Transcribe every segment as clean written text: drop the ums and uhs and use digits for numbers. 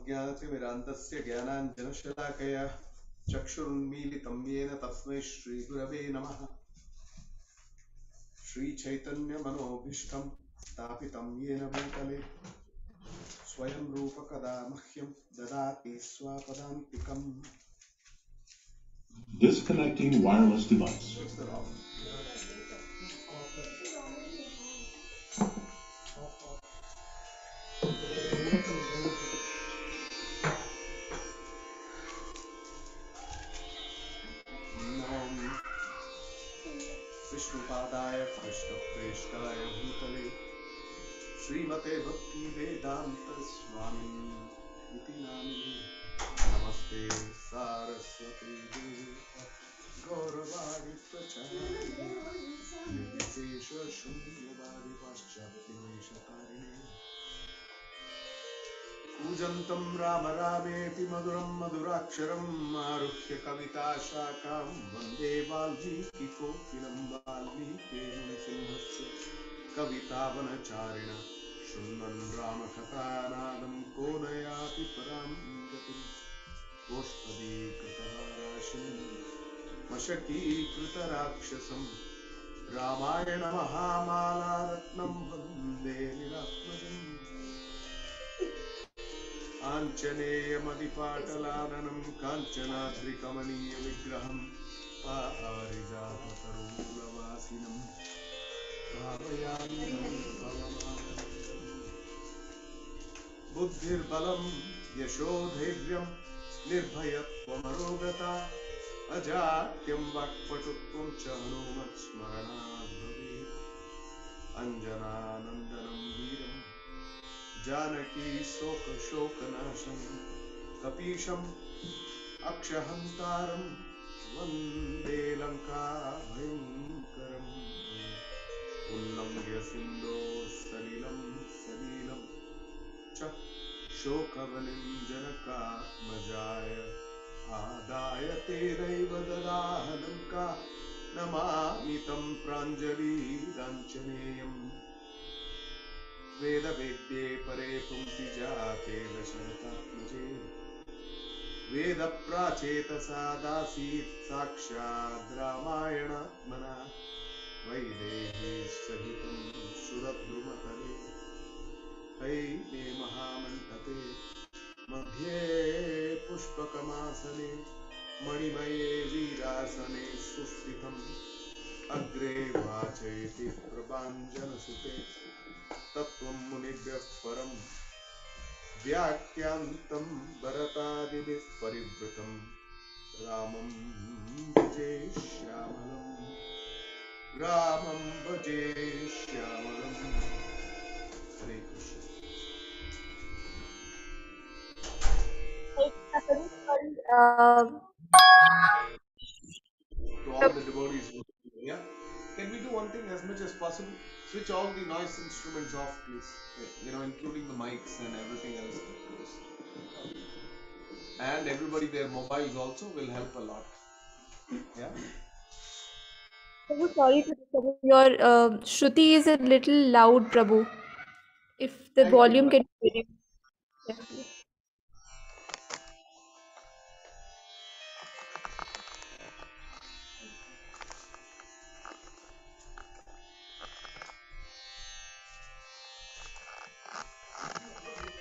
अज्ञानतिमिरान्धस्य ज्ञानाञ्जनशलाकया चक्षुरुन्मीलितं येन तस्मै श्रीगुरवे नमः। श्रीचैतन्यमनोभीष्टं स्थापितं येन भूतले स्वयं रूपकदा मह्यं ददाति स्वापदान्तिकम्। Disconnecting wireless device. विष्णुपादाय कृष्णप्रेष्ठाय भूतले श्रीमते भक्तिवेदान्त स्वामिनिति नामिने नमस्ते सारस्वती देवी गौरवाणी प्रचारिणे निर्विशेष शून्यवादी पाश्चात्यदेशतारिणे कूजन्तं राम रामेति मधुरं मधुराक्षरम् आरुह्य कविताशाखां वन्दे वाल्मीकिकोकिलं वाल्मीकिमुनिसिंहस्य कवितावनचारिण शृण्वन् रामकथानादं को नयाति परां गतिम् गोष्पदीकृतराशिं मशकीकृतराक्षसं रामायण महामालारत्नं वन्दे निरात्मजम् आञ्जनेयमदिपाटलाननं काञ्चनाद्रिकमनीयविग्रहं पारिजाततरुमूलवासिनं भावयामि बुद्धिर्बलं यशोधैर्यं निर्भयत्वमरोगता अजाड्यं वाक्पटुत्वं च हनुमत्स्मरणात् भवेत् अञ्जनानन्दनं वीरं जानकी शोकनाशं कपीशम् अक्षहन्तारं वन्दे लङ्काभयङ्करम् उल्लङ्घ्य सिन्धोः सलिलं च शोकवलिं जनकात्मजाय आदाय तेनैव ददाह लङ्का नमामि तं प्राञ्जलिराञ्जनेयम् वेदवेद्ये परे पुंसिजाते दशरथात्मजे वेदप्राचेतसा दासीत् साक्षात् रामायणात्मना वैदेही सहितं सुरद्रुमतले हैमे महामण्डपे मध्ये पुष्पकमासने मणिमये वीरासने सुस्थितम् अग्रे वाचयति प्रभाञ्जनसुते तत्त्वं मुनिभ्यः परं व्याख्यान्तं भरतादिभिः परिवृतं रामं भजे श्यामलं हरे Krishna. To all the devotees, yeah. Can we do one thing as much as possible? Switch all the noise instruments off, please. You know, including the mics and everything else. And everybody, their mobiles also will help a lot. Yeah. Prabhu, sorry to disturb you. Your Shruti is a little loud, Prabhu. If the volume can be reduced. Yeah, please.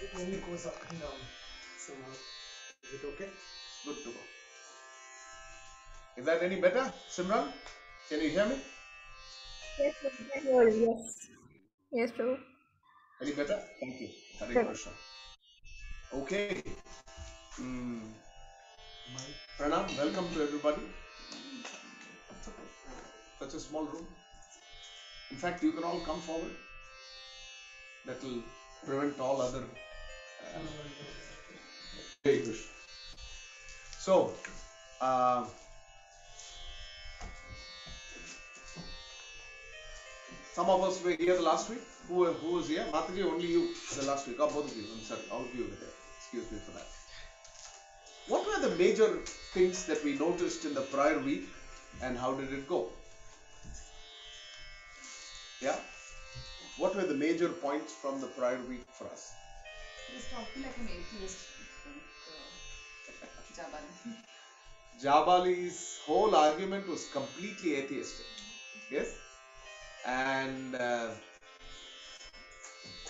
It only goes up and down somehow. Is it okay? Good to go. Is that any better, Simran? Can you hear me? Yes, Prabhu. Yes. Yes, Prabhu. Any better? Thank you. Hare Sure. Krishna. Okay. Pranam, welcome to everybody. Such a small room. In fact, you can all come forward. That will prevent all other. Hare Krishna. So, some of us were here the last week. Who was here? Mataji, only you the last week. Oh, both of you. I'm sorry, all of you were there. Excuse me for that. What were the major things that we noticed in the prior week and how did it go? Yeah? What were the major points from the prior week for us? Just talking like an atheist. Jabali. Jabali's whole argument was completely atheistic. Yes, and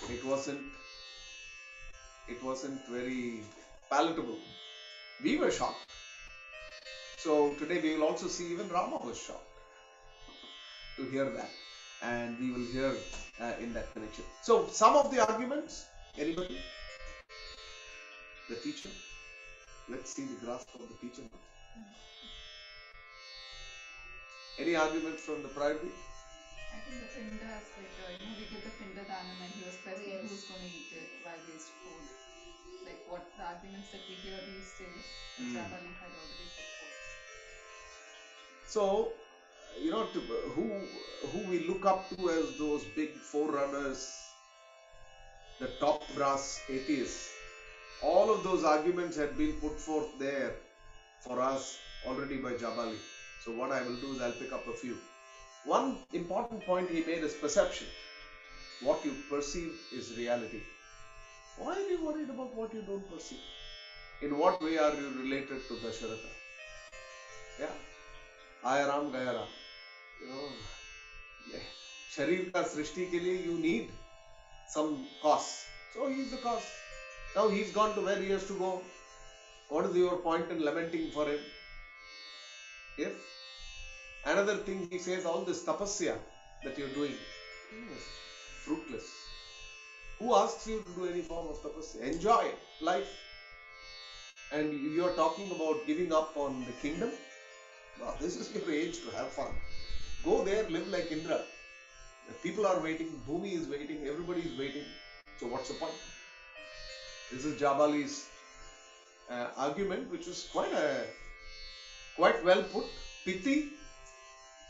it wasn't very palatable. We were shocked. So today we will also see even Rama was shocked to hear that, and we will hear in that connection. So some of the arguments, anybody? The teacher? Let's see the grasp of the teacher now. Any argument from the priority? I think the Pinda aspect, we give the Pinda Danam and he was questioning who's going to eat it while waste food. Like what the arguments that we hear these days, Jabali had already put forth. So, who we look up to as those big forerunners, the top brass atheists, all of those arguments had been put forth there for us already by Jabali. So what I will do is I'll pick up a few. One important point he made is perception. What you perceive is reality. Why are you worried about what you don't perceive? In what way are you related to Dasharatha? Yeah. Aya Ram Gaya Ram. Sharir ka srishti ke liye you need some cause. So he is the cause. Now he's gone to where he has to go. What is your point in lamenting for him? Yes. Another thing he says, all this tapasya that you're doing is fruitless. Who asks you to do any form of tapasya? Enjoy life. And you're talking about giving up on the kingdom? No, this is your age to have fun. Go there, live like Indra. The people are waiting, Bhumi is waiting, everybody is waiting. So what's the point? This is Jabali's argument, which was quite well put, pithy,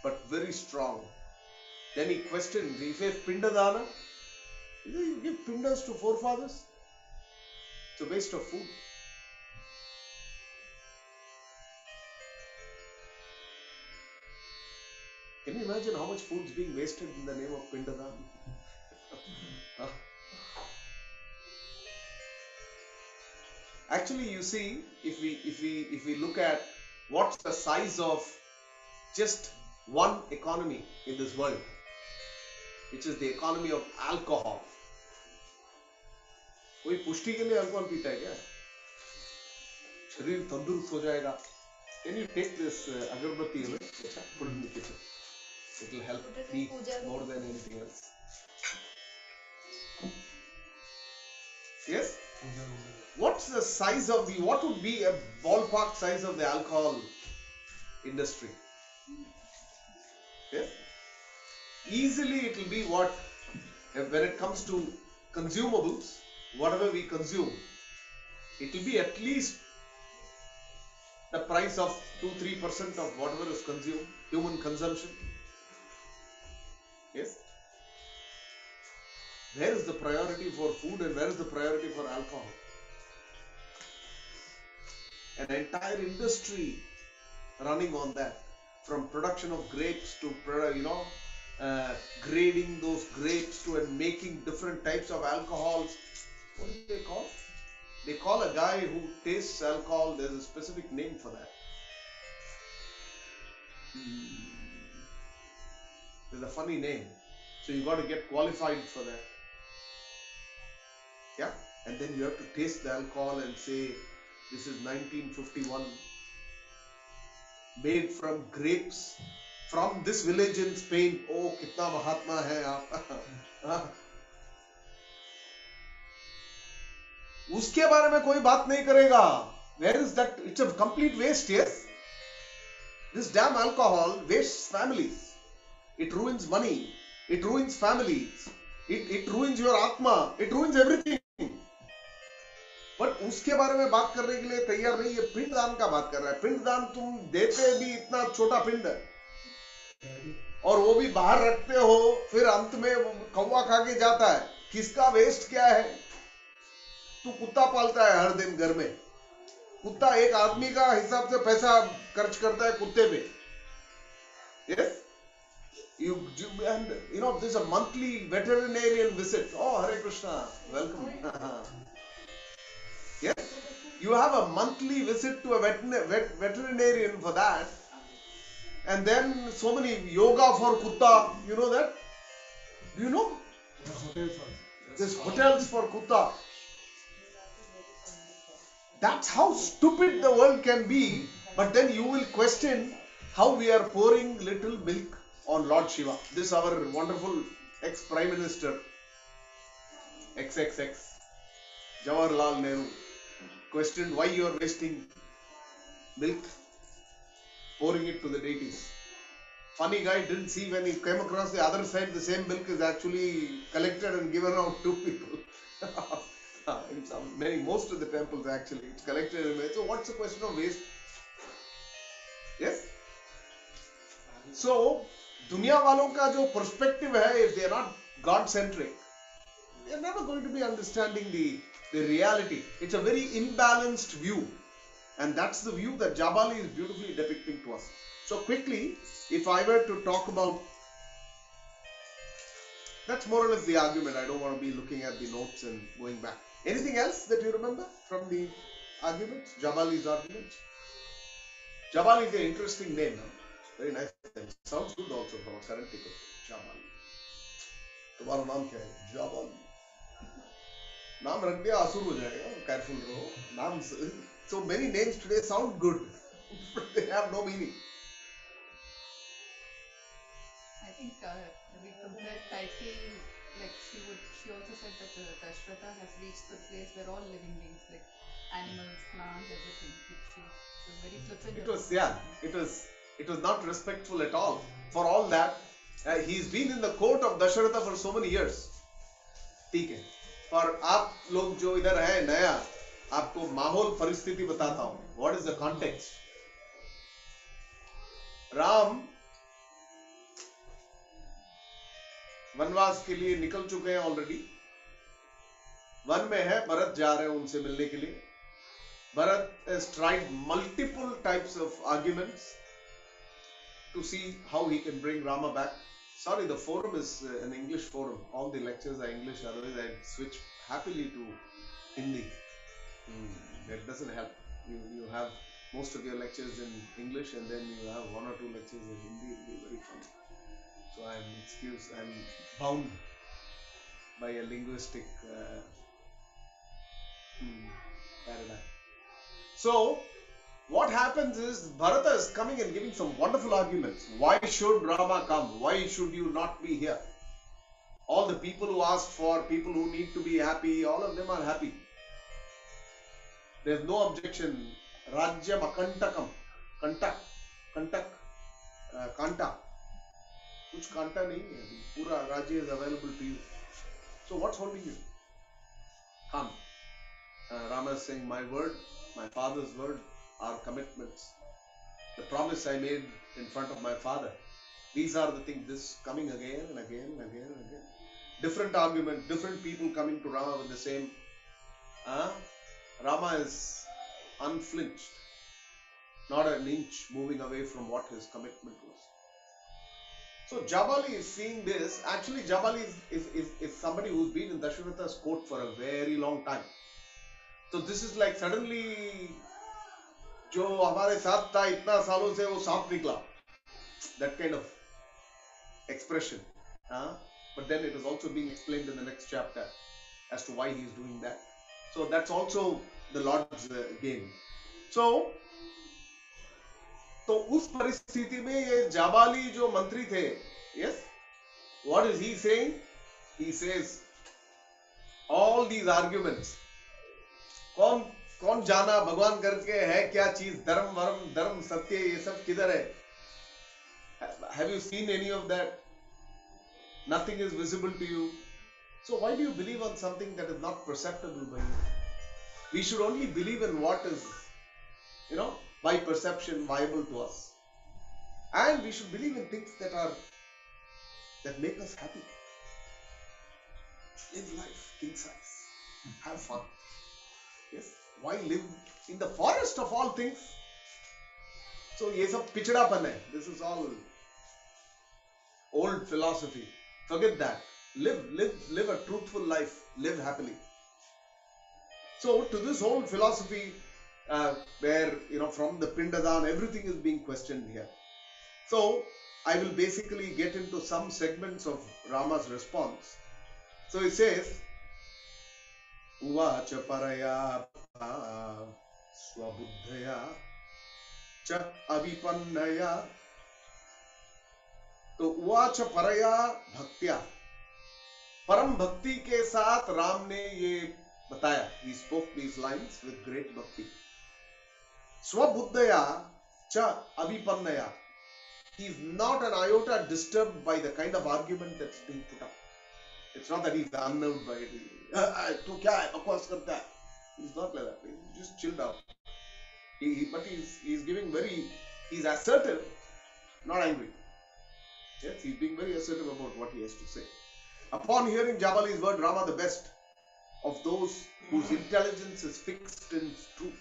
but very strong. Then he questioned, he says, Pindadana, you give pindas to forefathers? It's a waste of food. Can you imagine how much food is being wasted in the name of Pindadana? Actually, you see, if we look at what's the size of just one economy in this world, which is the economy of alcohol. कोई पुष्टि के लिए alcohol पीता है क्या? शरीर तंदुरुस्त हो जाएगा. Can you take this agarbatti away? Put it in the kitchen. It will help me more than anything else. Yes? What's the size of what would be a ballpark size of the alcohol industry? Yes? Easily it will be what, when it comes to consumables, whatever we consume, it will be at least the price of 2-3% of whatever is consumed, human consumption. Yes? Where is the priority for food and where is the priority for alcohol? An entire industry running on that, from production of grapes to grading those grapes to and making different types of alcohols. What do they call? They call a guy who tastes alcohol, there's a specific name for that. There's a funny name. So you got to get qualified for that. Yeah? And then you have to taste the alcohol and say, this is 1951, made from grapes from this village in Spain. Oh, kitna Mahatma hai aap. उसके बारे में कोई बात नहीं करेगा. Where is that? It's a complete waste, yes? This damn alcohol wastes families. It ruins money. It ruins families. It ruins your atma. It ruins everything. But उसके बारे में बात करने के लिए तैयार नहीं. ये पिंडदान का बात कर रहा है. पिंडदान तुम देते भी इतना छोटा पिंड है और वो भी बाहर रखते हो, फिर अंत में कौवा खा के जाता है. किसका वेस्ट क्या है? तू कुत्ता पालता है हर दिन घर में. कुत्ता एक आदमी का हिसाब से पैसा खर्च करता है कुत्ते पे. Yes? This is a monthly veterinarian visit. Oh, Hare Krishna, welcome. Yes? You have a monthly visit to a veterinarian for that. And then so many yoga for kutta. You know that? Do you know? There's hotels for kutta. That's how stupid the world can be. But then you will question how we are pouring little milk on Lord Shiva. This is our wonderful ex-Prime Minister, XXX, Jawaharlal Nehru, questioned why you are wasting milk, pouring it to the deities. Funny guy didn't see when he came across the other side, the same milk is actually collected and given out to people. In most of the temples actually, it's collected and made. So what's the question of waste? Yes? So, दुनिया वालों का जो perspective है, if they are not God-centric, they are never going to be understanding the reality. It's a very imbalanced view. And that's the view that Jabali is beautifully depicting to us. So quickly, if I were to talk about, that's more or less the argument. I don't want to be looking at the notes and going back. Anything else that you remember from the argument? Jabali's argument? Jabali is an interesting name. Huh? Very nice name. Sounds good also from a current ticket. Jabali. तुम्हारा नाम क्या है? Jabali. नाम रख दिया असुर हो जाएगा. Careful रहो. नाम. So many names today sound good, but they have no meaning. I think we compared Kaikeyi, like she also said that Dashratha has reached the place where all living beings, like animals, plants, everything, she was very flippant. It was not respectful at all. For all that, he's been in the court of Dasharatha for so many years. ठीक है. पर आप लोग जो इधर है नया, आपको माहौल परिस्थिति बताता हूं. What is the context? Ram वनवास के लिए निकल चुके हैं ऑलरेडी. वन में है, भरत जा रहे हैं उनसे मिलने के लिए. Bharat has tried multiple types of arguments to see how he can bring Rama back. Sorry, the forum is an English forum. All the lectures are English, otherwise I'd switch happily to Hindi. That doesn't help. You have most of your lectures in English and then you have one or two lectures in Hindi. It will be very funny. So I'm bound by a linguistic paradigm. So, what happens is Bharata is coming and giving some wonderful arguments. Why should Rama come? Why should you not be here? All the people who asked for, people who need to be happy, all of them are happy. There is no objection. Rajyam akantakam. Kanta. Kuch kanta nahi hai. Pura Rajya is available to you. So what's holding you? Come. Rama is saying, my word, my father's word, are commitments. The promise I made in front of my father. These are the things, this coming again and again and again and again. Different argument, different people coming to Rama with the same. Rama is unflinched. Not an inch moving away from what his commitment was. So Jabali is seeing this. Actually, Jabali is somebody who's been in Dasharatha's court for a very long time. So this is like suddenly, जो हमारे साथ था इतना सालों से वो सांप निकला. That kind of expression. But then it is also being explained in the next chapter as to why he is doing that. So that's also the Lord's game. So, तो उस परिस्थिति में ये जाबाली जो मंत्री थे, yes, what is he saying? He says, all these arguments, कौन जाना भगवान करके है क्या चीज, धर्म सत्य ये सब किधर है? Have you seen any of that? Nothing is visible to you. So why do you believe on something that is not perceptible by you? We should only believe in what is, by perception viable to us. And we should believe in things that make us happy. Live life, king size. Have fun. Yes. Why live in the forest of all things? So ये सब पिछड़ापन है. This is all old philosophy. Forget that. Live a truthful life. Live happily. So to this old philosophy, where from the Pindadan, everything is being questioned here. So I will basically get into some segments of Rama's response. So he says, Uvacha paraya swabuddhaya cha avipannaya. तो उवाच परया भक्त्या, परम भक्ति के साथ राम ने ये बताया. He spoke these lines with great bhakti. Swabuddhaya cha avipannaya. He is not an iota disturbed by the kind of argument that's being put up. It's not that he's unnerved by it. Tu kya hai? Bakwas karta hai. He's not like that. He's just chilled out. But he's giving he's assertive, not angry. Yes, he's being very assertive about what he has to say. Upon hearing Jabali's word, Rama, the best of those whose intelligence is fixed in truth,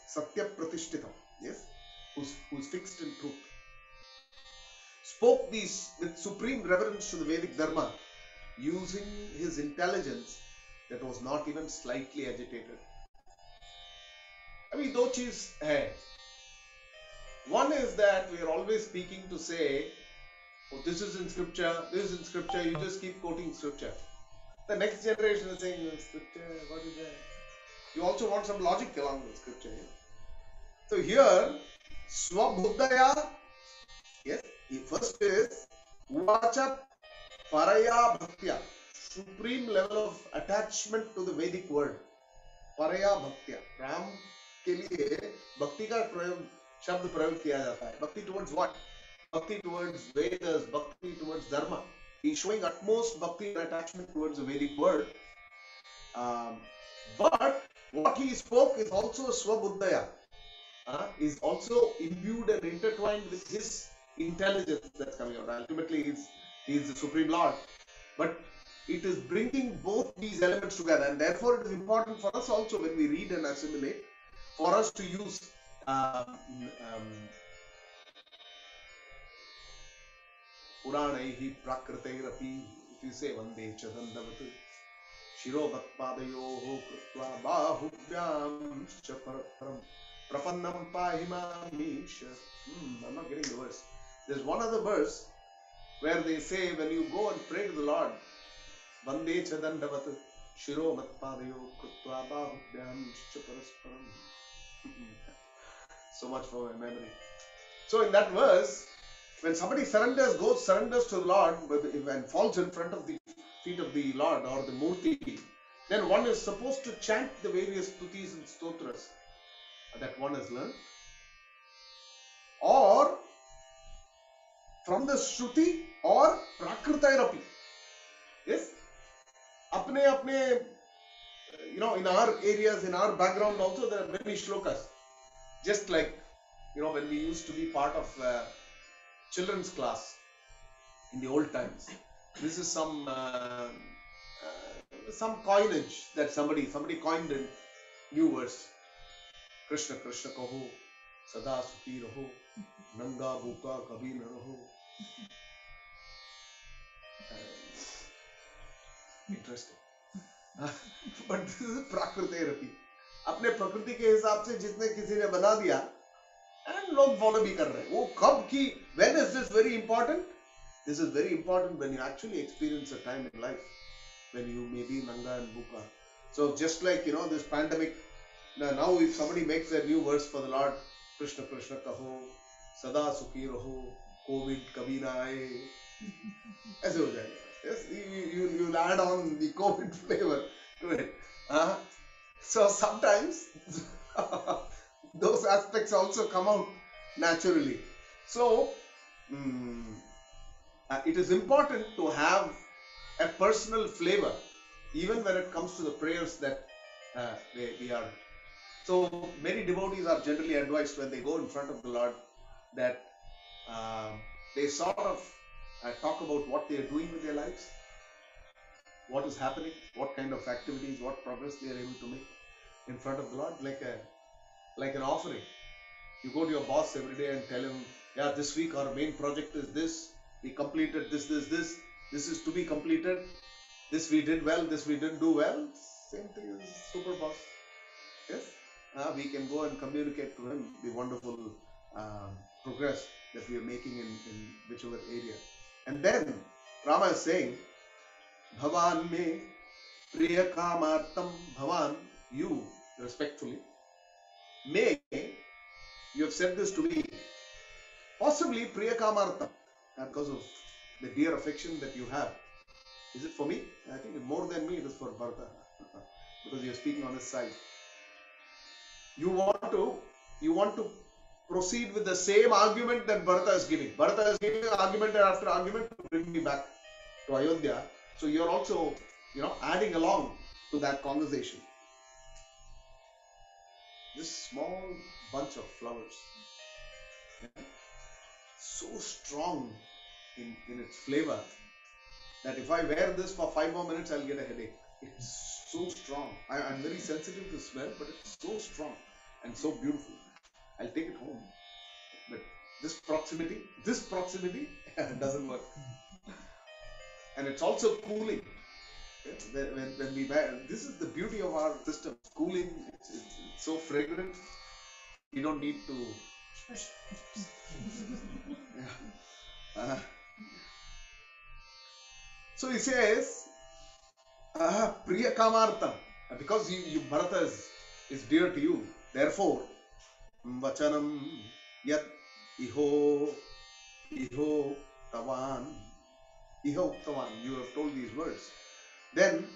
Satya Pratishthitam, yes, who's fixed in truth, spoke these with supreme reverence to the Vedic Dharma, using his intelligence that was not even slightly agitated. अभी दो चीज है. One is that we are always speaking to say, oh, this is in scripture, you just keep quoting scripture. The next generation is saying, scripture, what is that? You also want some logic along with scripture. Yeah? So here, Swabuddhaya, yes, first is Uvacha Paraya Bhaktya, supreme level of attachment to the Vedic word. Paraya Bhaktya, Ram के लिए भक्ति का शब्द प्रयोग किया जाता है. Bhakti towards what? Bhakti towards Vedas, bhakti towards Dharma. He is showing utmost bhakti and attachment towards the Vedic word. But what he spoke is also Swabuddhaya. Is also imbued and intertwined with his intelligence that's coming out. Ultimately, he is the Supreme Lord. But it is bringing both these elements together, and therefore it is important for us also when we read and assimilate, for us to use Puranaihi Prakritairapi, if you say Vande Chadandavat Shirovatpadayoho Krutva Bahubhyam Chaparam Prapannam Pahimamisha. I'm not getting the verse. There's one other verse where they say, when you go and pray to the Lord, Vande Chadandavat Shirovatpadayoho Krutva Bahubhyam Chaparasparam. So much for my memory. So in that verse, when somebody surrenders to the Lord and falls in front of the feet of the Lord or the Murti, then one is supposed to chant the various stutis and stotras that one has learned, or from the Shruti or Prakritairapi. Yes? Apne, in our areas, in our background also, there are many shlokas. Just like, when we used to be part of children's class in the old times. This is some coinage that somebody coined in new verse. Krishna Krishna kaho, sada sukhi raho, nanga bhuka kabhi na raho. Interesting. But this is Prakritairapi. अपने प्रकृति के हिसाब से जितने किसी ने बना दिया, and लोग फॉलो भी कर रहे हैं. वो कब की, when is this very important? This is very important when you actually experience a time in life when you may be nanga and bhuka. So just like this pandemic, now if somebody makes a new verse for the Lord, Krishna Krishna kaho, sada sukhi raho, COVID kabhi na aaye, ऐसे हो जाएगा. Yes, you'll add on the COVID flavor to it. So sometimes those aspects also come out naturally. So it is important to have a personal flavor even when it comes to the prayers that we are. So many devotees are generally advised when they go in front of the Lord that they sort of talk about what they are doing with their lives, what is happening, what kind of activities, what progress they are able to make in front of the Lord, like an offering. You go to your boss every day and tell him, yeah, this week our main project is this, we completed this is to be completed, this we did well, this we didn't do well. Same thing as super boss. Yes? we can go and communicate to him the wonderful progress that we are making in whichever area. And then Rama is saying, Bhavan me priya kamartam, Bhavan, you respectfully, may, you have said this to me, possibly priya kamartam, because of the dear affection that you have. Is it for me? I think more than me, it is for Bharata, because you are speaking on his side. You want to proceed with the same argument that Bharata is giving. Bharata is giving argument after argument to bring me back to Ayodhya. So you are also, adding along to that conversation. This small bunch of flowers, so strong in its flavor that if I wear this for 5 more minutes, I'll get a headache. It's so strong. I'm very sensitive to smell, but it's so strong and so beautiful. I'll take it home. But this proximity doesn't work. And it's also cooling. When we wear, this is the beauty of our system. Cooling, it's so fragrant. You don't need to. So he says, Priya Kamartam, because you Bharata is dear to you, therefore, Vachanam Yat Iho Tavan, you have told these words. Then,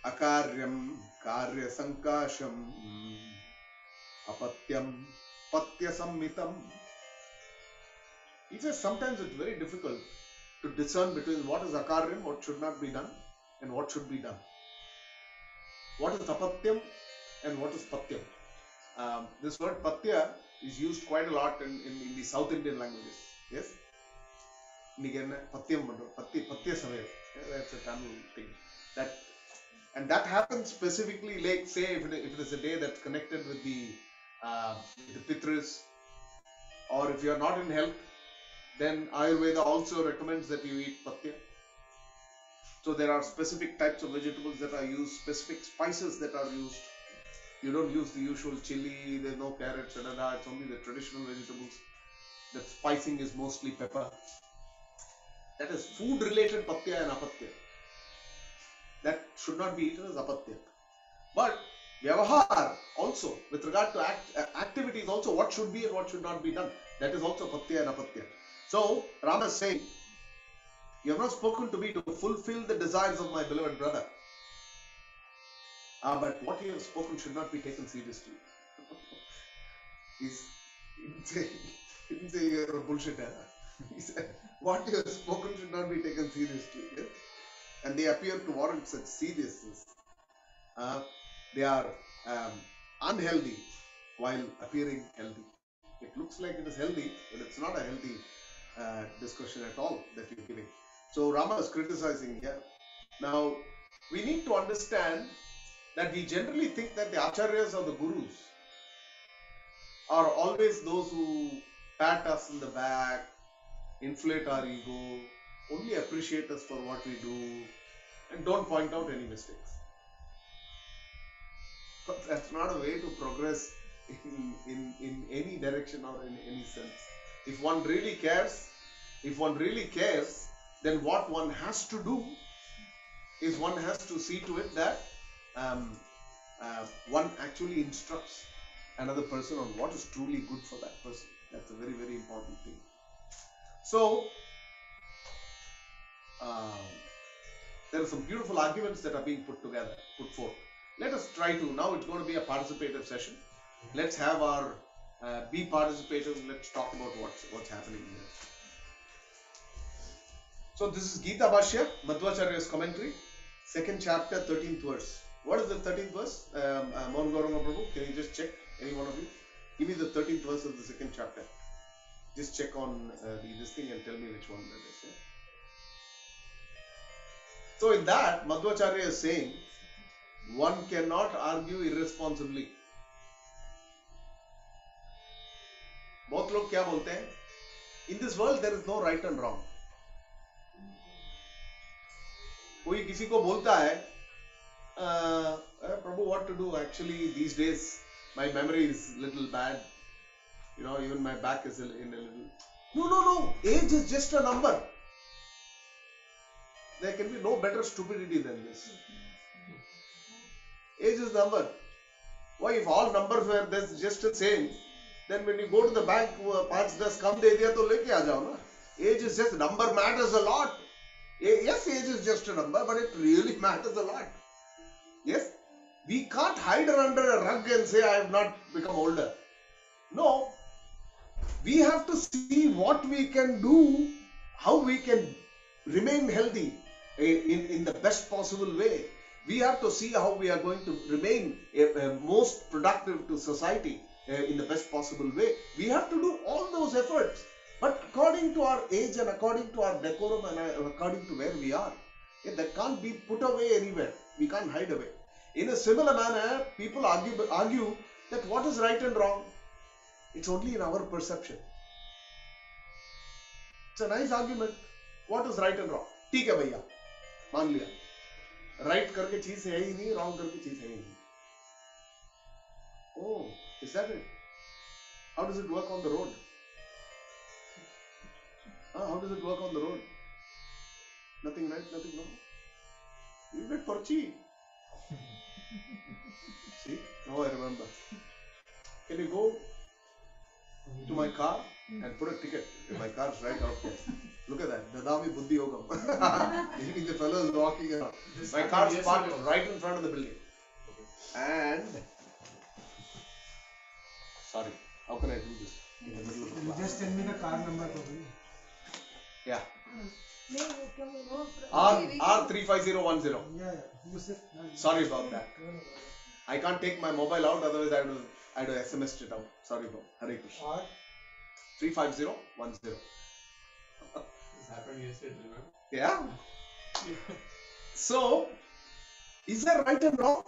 Akaryam Karya Sankasham Apatyam Patya Sammitam. He says sometimes it's very difficult to discern between what is akaryam, what should not be done, and what should be done. What is apatyam and what is patyam? This word patya is used quite a lot in the South Indian languages. Yes? Patyam, patya samaya. That's a Tamil thing. That happens specifically, like say if it is a day that's connected with the Pitras, or if you are not in health, then Ayurveda also recommends that you eat patya. So there are specific types of vegetables that are used, specific spices that are used. You don't use the usual chili, there's no carrots, it's only the traditional vegetables. The spicing is mostly pepper. That is food related patya and apatya. That should not be eaten as apatya. But vyavahar also, with regard to activities also, what should be and what should not be done. That is also patya and apatya. So, Rama is saying, you have not spoken to me to fulfill the desires of my beloved brother. But what you have spoken should not be taken seriously. He didn't say you're a bullshitter. He said, what you have spoken should not be taken seriously. Yes? And they appear to warrant such seriousness. They are unhealthy while appearing healthy. It looks like it is healthy, but it's not a healthy discussion at all that you're giving. So Rama is criticizing here. Now, we need to understand that we generally think that the acharyas or the gurus are always those who pat us in the back, inflate our ego, only appreciate us for what we do, and don't point out any mistakes. But that's not a way to progress in any direction or in any sense. If one really cares, then what one has to do is one has to see to it that one actually instructs another person on what is truly good for that person. That's a very, very important thing. So, there are some beautiful arguments that are being put forth. Let us try to, now it's going to be a participative session. Let's have our, be participative, let's talk about what's happening here. So this is Gita Bhashya, Madhvacharya's commentary, 2nd chapter, 13th verse. What is the 13th verse? Mohan Gauranga Prabhu, can you just check, any one of you? Give me the 13th verse of the 2nd chapter. Just check on this thing and tell me which one that is. Yeah? So in that, Madhvacharya is saying, one cannot argue irresponsibly. बहुत लोग क्या बोलते हैं? In this world there is no right and wrong. कोई किसी को बोलता है, प्रभु what to do? Actually these days My memory is little bad. Even my back is in a little. No. Age is just a number. There can be no better stupidity than this. Age is number. Why, if all numbers were just the same, then when you go to the bank, 5-10 कम दे दिया तो लेके आ जाओ ना. Age is just, number matters a lot. Yes, age is just a number, but it really matters a lot. Yes, we can't hide under a rug and say I have not become older. No, we have to see what we can do, how we can remain healthy in the best possible way. We have to see how we are going to remain most productive to society in the best possible way. We have to do all those efforts, but according to our age and according to our decorum and according to where we are. That can't be put away anywhere. We can't hide away. In a similar manner, people argue that what is right and wrong? It's only in our perception. It's a nice argument. What is right and wrong? ठीक है भैया, मान लिया. Right करके चीज है ही नहीं, wrong करके चीज है ही नहीं. Oh, is that it? How does it work on the road? How does it work on the road? Nothing right, nothing wrong. You get parchi. See, now I remember. Can you go to my car and put a ticket? My car is right out there. Look at that. Dadami Buddhi Yogam. The fellow is walking around. My car is parked right in front of the building. And sorry, how can I do this in the middle of the class? Just tell me the car number. Yeah. R35010. Yeah. You said. Sorry about that. I can't take my mobile out, otherwise I would have SMS'd it out. Sorry about Hare Krishna. R 35010. This happened yesterday, remember? Yeah. So, is there right and wrong?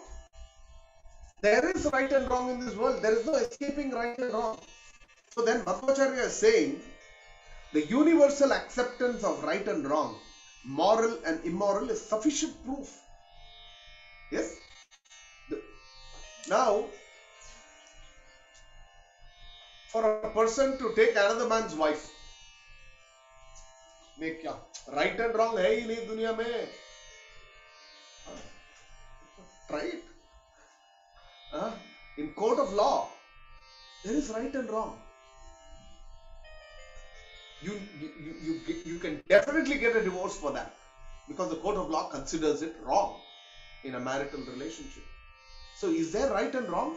There is right and wrong in this world. There is no escaping right and wrong. So then Madhvacharya is saying, the universal acceptance of right and wrong, moral and immoral, is sufficient proof. Yes? Now, for a person to take another man's wife, में क्या right and wrong है ही नहीं दुनिया में. Try it. In court of law, there is right and wrong. You can definitely get a divorce for that, because the court of law considers it wrong in a marital relationship. So is there right and wrong?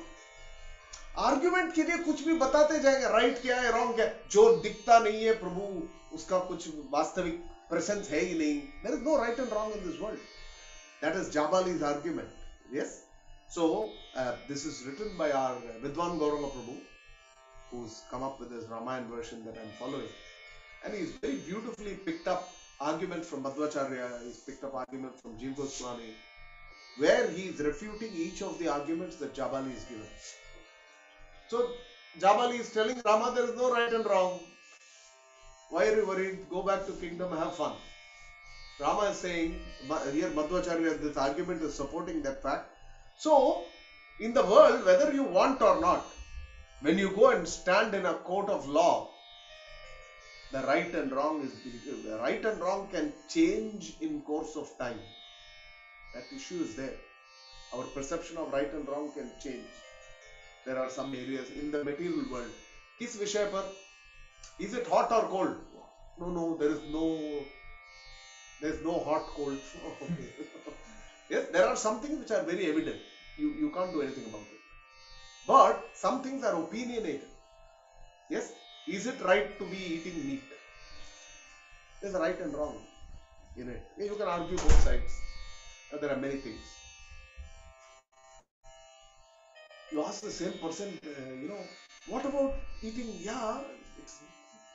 Argument के लिए कुछ भी बताते जाएंगे, right क्या है, wrong क्या है. जो दिखता नहीं है प्रभु, उसका कुछ वास्तविक प्रेजेंस है ही नहीं. There is no right and wrong in this world. That is Jabali's argument. Yes. So this is written by our Vidwan Gauranga Prabhu, who's come up with this Ramayana version that I'm following, and he's very beautifully picked up argument from Madhvacharya. He's picked up argument from Jiva Goswami, where he is refuting each of the arguments that Jabali is given. So Jabali is telling Rama, there is no right and wrong. Why are you worried? Go back to kingdom, have fun. Rama is saying, here Madhvacharya, this argument is supporting that fact. So, in the world, whether you want or not, when you go and stand in a court of law, the right and wrong can change in course of time. That issue is there. Our perception of right and wrong can change. There are some areas in the material world. Kis vishay par? Is it hot or cold? No, there is no hot, cold. Okay. Yes, there are some things which are very evident. You can't do anything about it. But some things are opinionated. Yes, is it right to be eating meat? There's a right and wrong in it. You can argue both sides. There are many things. You ask the same person, what about eating? Yeah,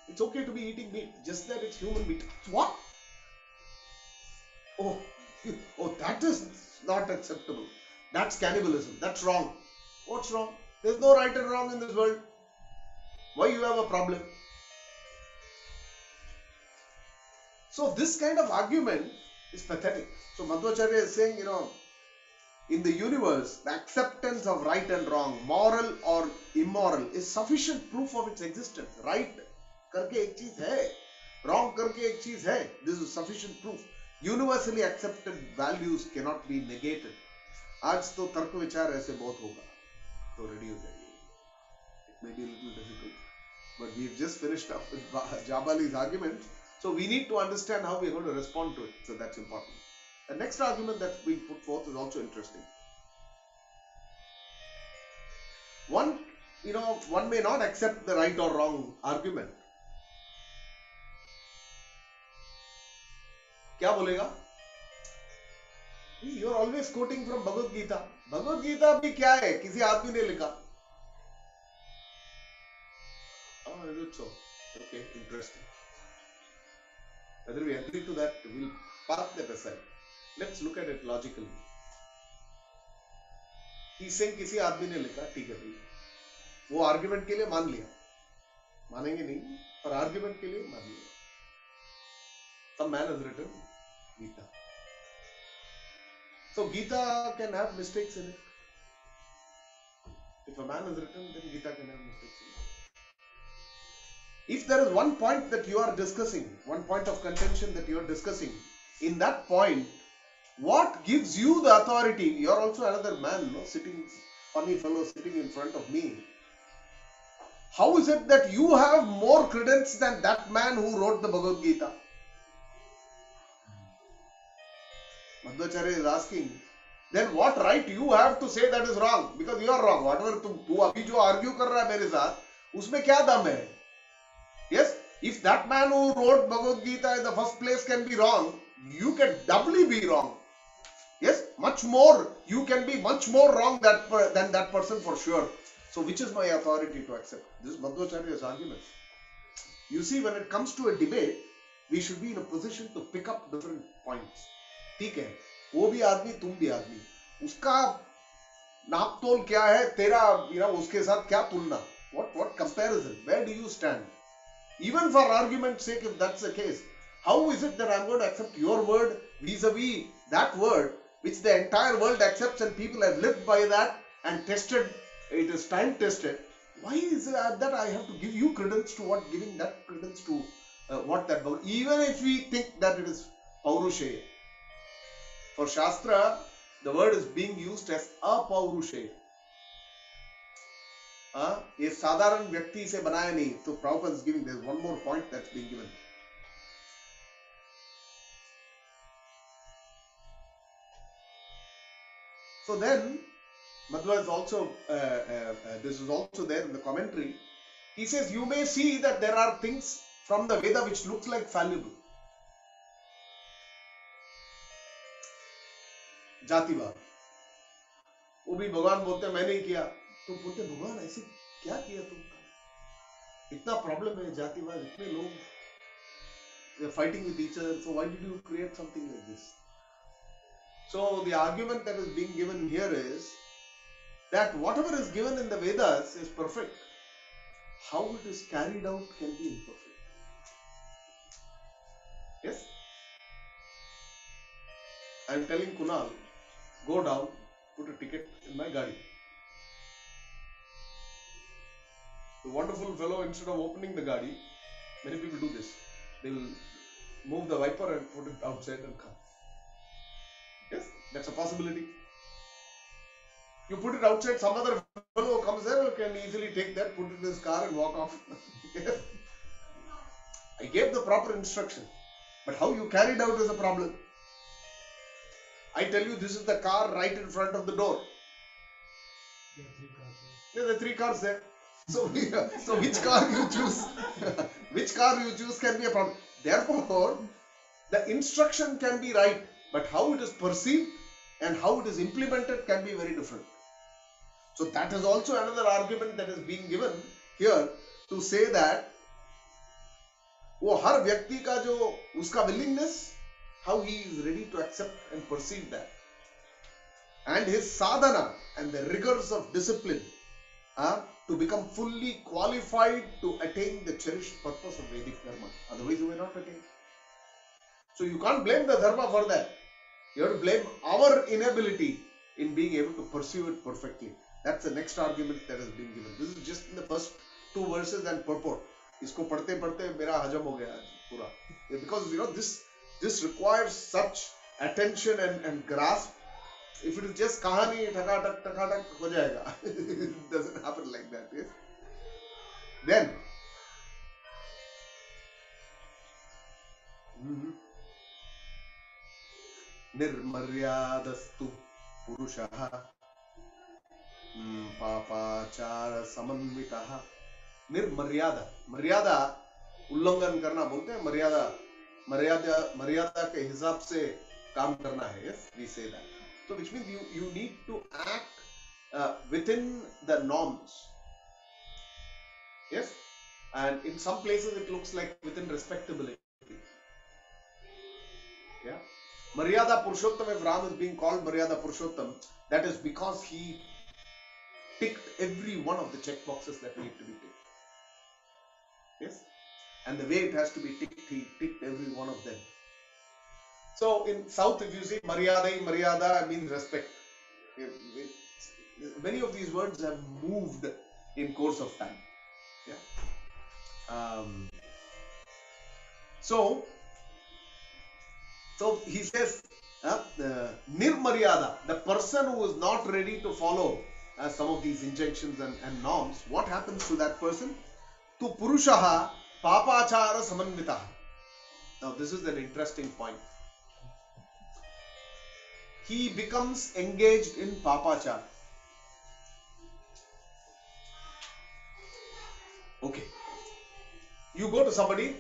it's okay to be eating meat, just that it's human meat. What? Oh, that is not acceptable. That's cannibalism. That's wrong. What's wrong? There's no right and wrong in this world. Why you have a problem? So this kind of argument is pathetic. So Madhvacharya is saying, in the universe, the acceptance of right and wrong, moral or immoral, is sufficient proof of its existence. Right करके एक चीज है, wrong करके एक चीज है. This is sufficient proof. Universally accepted values cannot be negated. आज तो तर्क विचार ऐसे बहुत होगा, तो ready हो जाइए. It may be a little difficult, but we've just finished up with Jabali's argument, so we need to understand how we're going to respond to it. So that's important. The next argument that's being put forth is also interesting. One may not accept the right or wrong argument. क्या बोलेगा? You are always quoting from Bhagavad Gita. Bhagavad Gita भी क्या है? किसी आदमी ने लिखा. Oh, is it so? Okay, interesting. Whether we agree to that, we'll park that aside. Let's look at it logically. He's saying किसी आदमी ने लिखा, ठीक है भाई, वो आर्ग्यूमेंट के लिए मान लिया, मानेंगे नहीं, पर आर्ग्यूमेंट के लिए मान लिया. Some man has written Gita. So Gita can have mistakes in it. If a man has written, then Gita can have mistakes in it. If there is one point that you are discussing, one point of contention that you are discussing, in that point, what gives you the authority? You are also another man, no? Sitting, funny fellow sitting in front of me. How is it that you have more credence than that man who wrote the Bhagavad Gita? Madhvacharya is asking, then what right you have to say that is wrong? Because you are wrong. Whatever तू अभी जो argue कर रहा है मेरे साथ, उसमें क्या दम है? Yes, if that man who wrote Bhagavad Gita in the first place can be wrong, you can doubly be wrong. Yes, much more. You can be much more wrong than that person for sure. So which is my authority to accept? This is Madhvacharya's argument. You see, when it comes to a debate, we should be in a position to pick up different points. ठीक है, वो भी आदमी, तुम भी आदमी, उसका नाप तोल क्या है, तेरा उसके साथ क्या तुलना? What comparison? Where do you stand? Even for argument's sake, if that's the case, how is it that I'm going to accept your word vis-a-vis that word which the entire world accepts and people have lived by that and tested, it is time tested? Why is it that I have to give you credence to what, giving that credence to what that, even if we think that it is paurusheya? For Shastra, the word is being used as apaurusheya. ये साधारण व्यक्ति से बनाया नहीं. तो Prabhupada is giving, there's one more point that's being given. So then, Madhva is also, this is also there in the commentary. He says, you may see that there are things from the Veda which looks like fallible. जातिवाद, वो भी भगवान बोलते हैं मैं नहीं किया, तुम बोलते भगवान ऐसे क्या किया तुम? इतना प्रॉब्लम है जातिवाद, इतने लोग they are fighting with each other, so why did you create something like this? So the argument that is being given here is that whatever is given in the Vedas is perfect. How it is carried out can be imperfect. Yes? I am telling Kunal, go down, put a ticket in my gadi. The wonderful fellow, instead of opening the gadi, many people do this. They will move the wiper and put it outside and come. Yes, that's a possibility. You put it outside, some other fellow comes there, can easily take that, put it in his car and walk off. Yes. I gave the proper instruction, but how you carried out is a problem. I tell you, this is the car right in front of the door. There are three cars there. So which car you choose? Which car you choose can be a problem. Therefore, the instruction can be right, but how it is perceived and how it is implemented can be very different. So that is also another argument that is being given here to say that वो हर व्यक्ति का जो उसका willingness, how he is ready to accept and perceive that, and his sadhana and the rigors of discipline to become fully qualified to attain the cherished purpose of Vedic Dharma. Otherwise, you may not attain. So you can't blame the Dharma for that. You have to blame our inability in being able to pursue it perfectly. That's the next argument that has been given. This is just in the first 2 verses and purport. इसको पढ़ते पढ़ते मेरा हजम हो गया पूरा. Because this requires such attention and grasp. If it is just कहानी टकाटक हो जाएगा. It doesn't happen like that. Yes? Then निर्मर्यादस्तु पुरुषः पापाचार समन्वितः. निर्मर्यादा, मर्यादा उल्लंघन करना बोलते हैं. मर्यादा के हिसाब से काम करना है. Yes, we say that. So which means you need to act within the norms. Yes, and in some places it looks like within respectability. Yeah, Maryada Purushottam, if Ram is being called Maryada Purushottam, that is because he ticked every one of the check boxes that need to be ticked. Yes, and the way it has to be ticked, he ticked every one of them. So in South, if you say Maryada means respect. Many of these words have moved in course of time. Yeah. So he says, Nirmaryada, the person who is not ready to follow some of these injunctions and norms, what happens to that person? Tu Purushaha Papachara Samanvitaha. Now this is an interesting point. He becomes engaged in Papachara. Okay. You go to somebody,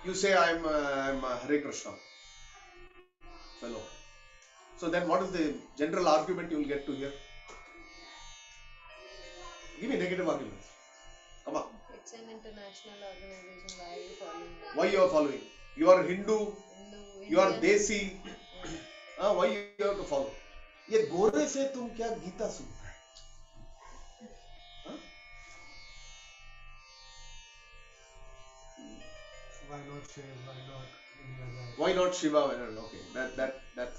you say, I'm Hare Krishna fellow. So then what is the general argument you will get to hear? Give me negative arguments. Come on. It's an international organization. Why are you following that? Why you are following? You are Hindu, you are Desi. Why you have to follow? ये गोरे से तुम क्या गीता सुनता है? Why not Shiv? Why not any other? Why not Shiva? Okay,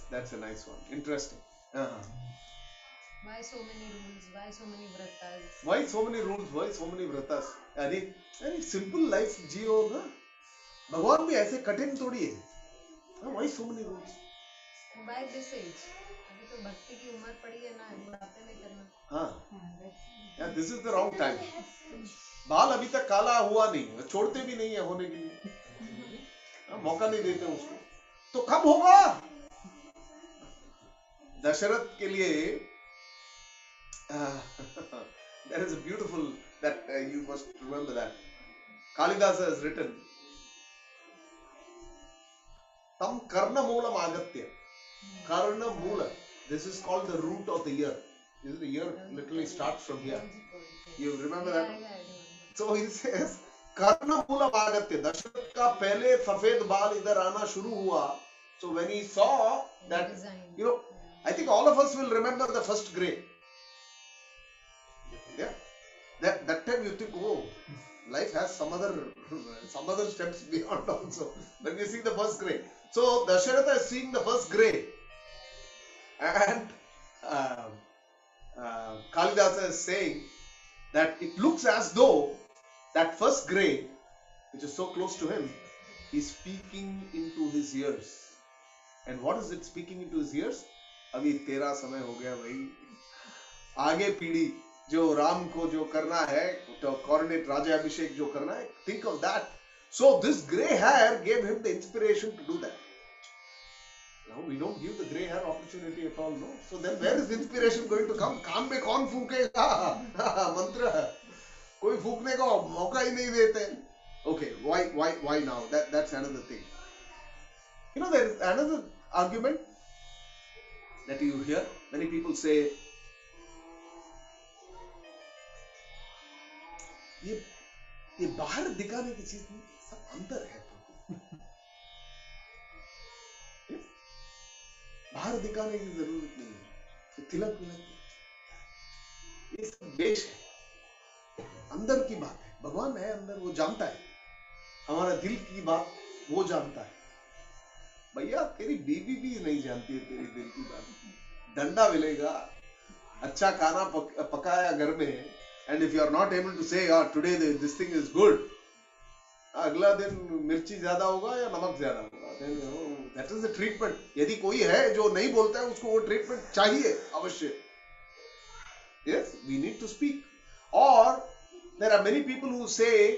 that's a nice one. Interesting. Why so many rules? Why so many vratas? Why so many rules? Why so many vratas? अरे simple life जियो ना. भगवान भी ऐसे कठिन थोड़ी है. Why so many rules? By this age, अभी तो भक्ति की उम्र पड़ी है ना, बातें नहीं करना. हाँ. Yeah, this is the wrong time. बाल अभी तक काला हुआ नहीं, छोड़ते भी नहीं है होने के लिए. मौका नहीं देते उसको. तो कब होगा? दशरथ के लिए there is a beautiful that you must remember that Kalidasa has written tam karna moolam agatya. Karna moola, this is called the root of the year. The year literally starts from here. You remember that? So he says karna moolam agatya. Dasharath ka pehle safed baal idhar aana shuru hua. So when he saw that, I think all of us will remember the first grey. Yeah, that time you think, oh, life has some other steps beyond also. When you see the first grey, so Dasharatha is seeing the first grey, and Kalidasa is saying that it looks as though that first grey, which is so close to him, is speaking into his ears. And what is it speaking into his ears? अभी तेरा समय हो गया भाई. आगे पीढ़ी जो राम को जो करना है, तो coronate राजा अभिषेक जो करना है, think of that. So this grey hair gave him the inspiration to do that. Now we don't give the grey hair opportunity at all, no. So then where is inspiration going to come? कान में कौन फूकेगा? मंत्र कोई फूकने का मौका ही नहीं देते. Okay, why now? That's another thing. There is another argument that you hear. Many people say, ये बाहर दिखाने की चीज नहीं, सब अंदर है. बाहर दिखाने की जरूरत नहीं है. तिलक ये सब देश है, अंदर की बात है. भगवान है अंदर, वो जानता है. हमारा दिल की बात वो जानता है. भैया तेरी बीवी भी नहीं जानती है तेरी दिल की बात. डंडा मिलेगा, अच्छा खाना पकाया घर में, and if you are not able to say, today this thing is good, अगला दिन मिर्ची ज्यादा होगा या नमक ज्यादा होगा, then that is the treatment. यदि कोई है जो नहीं बोलता है, उसको वो treatment चाहिए अवश्य. Yes, we need to speak. Or there are many people who say,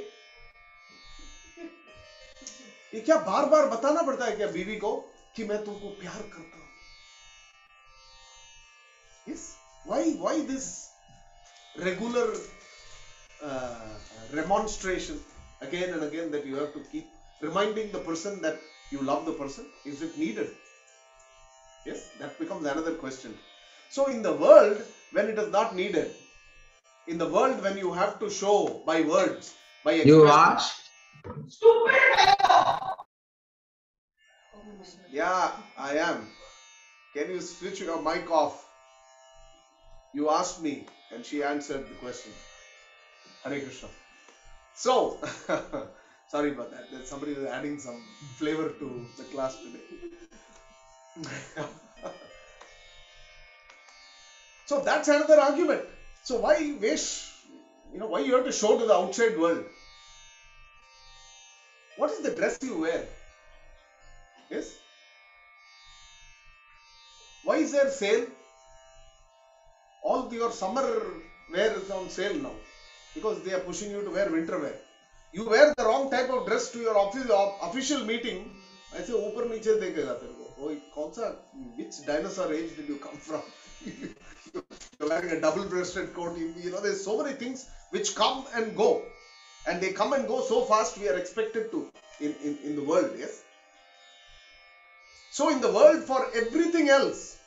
ये क्या बार बार बताना पड़ता है क्या बीवी को कि मैं तुमको प्यार करता हूं? Yes, why this regular remonstration again and again that you have to keep reminding the person that you love the person? Is it needed? Yes, that becomes another question. So in the world, when it is not needed, in the world when you have to show by words, by You expression. asked? Yeah, I am. Can you switch your mic off? You asked me and she answered the question. Hare Krishna. So, sorry about that. Somebody was adding some flavor to the class today. So that's another argument. So why waste, why you have to show to the outside world? What is the dress you wear? Yes? Why is there sale? All your summer wear is on sale now because they are pushing you to wear winter wear. You wear the wrong type of dress to your official meeting. I say, ऊपर नीचे देखेगा तेरे को. ओए कौन सा? Which dinosaur age did you come from? You're wearing a double-breasted coat. There's so many things which come and go, and they come and go so fast. We are expected to in the world. Yes. So in the world, for everything else,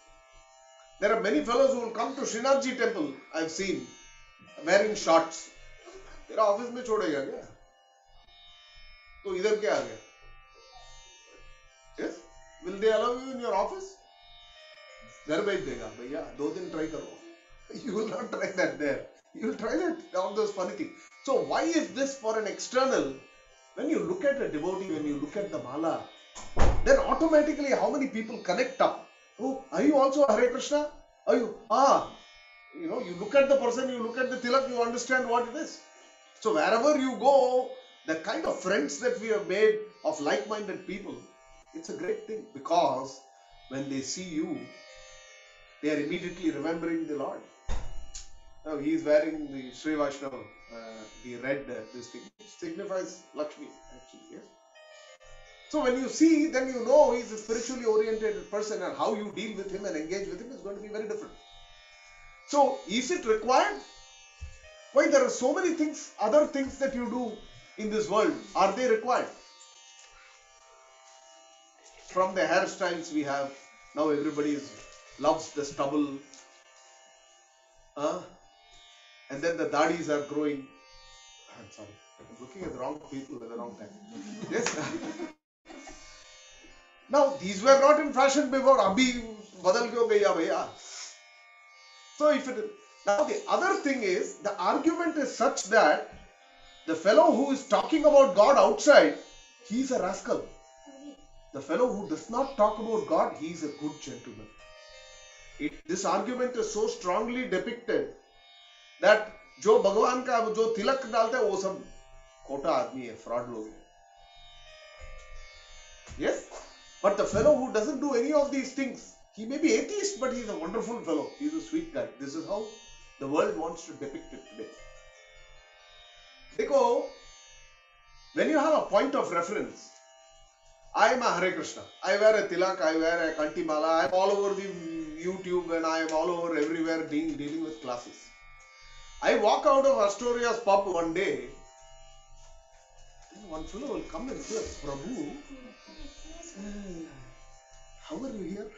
there are many fellows who will come to Srinathji temple. I've seen wearing shorts. तेरा office में छोड़ेगा क्या? तो इधर क्या आ गया? Yes? Will they allow you in your office? घर भेज देगा भैया 2 दिन try करो. You will not try that there. You will try that all those funny things. So why is this for an external? When you look at a devotee, when you look at the mala, then automatically how many people connect up? Oh, are you also Hare Krishna? Are you? You look at the person, you look at the tilak, you understand what it is. So wherever you go, the kind of friends that we have made of like-minded people, it's a great thing because when they see you, they are immediately remembering the Lord. Now he is wearing the Sri Vaishnava, the red, this thing. It signifies Lakshmi actually, yes. So when you see, then you know he is a spiritually oriented person and how you deal with him and engage with him is going to be very different. So is it required? Why there are so many things, other things that you do in this world, are they required? From the hairstyles we have, now everybody loves the stubble. And then the dadis are growing. I'm sorry, I'm looking at the wrong people at the wrong time. Yes. Now, these were not in fashion before. Abhi badal kyo gaya bhaiya. So, now the other thing is, the argument is such that the fellow who is talking about God outside, he is a rascal. The fellow who does not talk about God, he is a good gentleman. This argument is so strongly depicted that जो भगवान का जो तिलक डालता है वो सब खोटा आदमी है, fraud लोग हैं. Yes, but the fellow who doesn't do any of these things, he may be atheist, but he's a wonderful fellow. He's a sweet guy. This is how the world wants to depict it today. देखो, when you have a point of reference, I am a Hare Krishna. I wear a tilak, I wear a kanti mala. I am all over the YouTube and I am all over everywhere dealing with classes. I walk out of Astoria's pub one day, and one fellow will come and say, Prabhu, how are you here?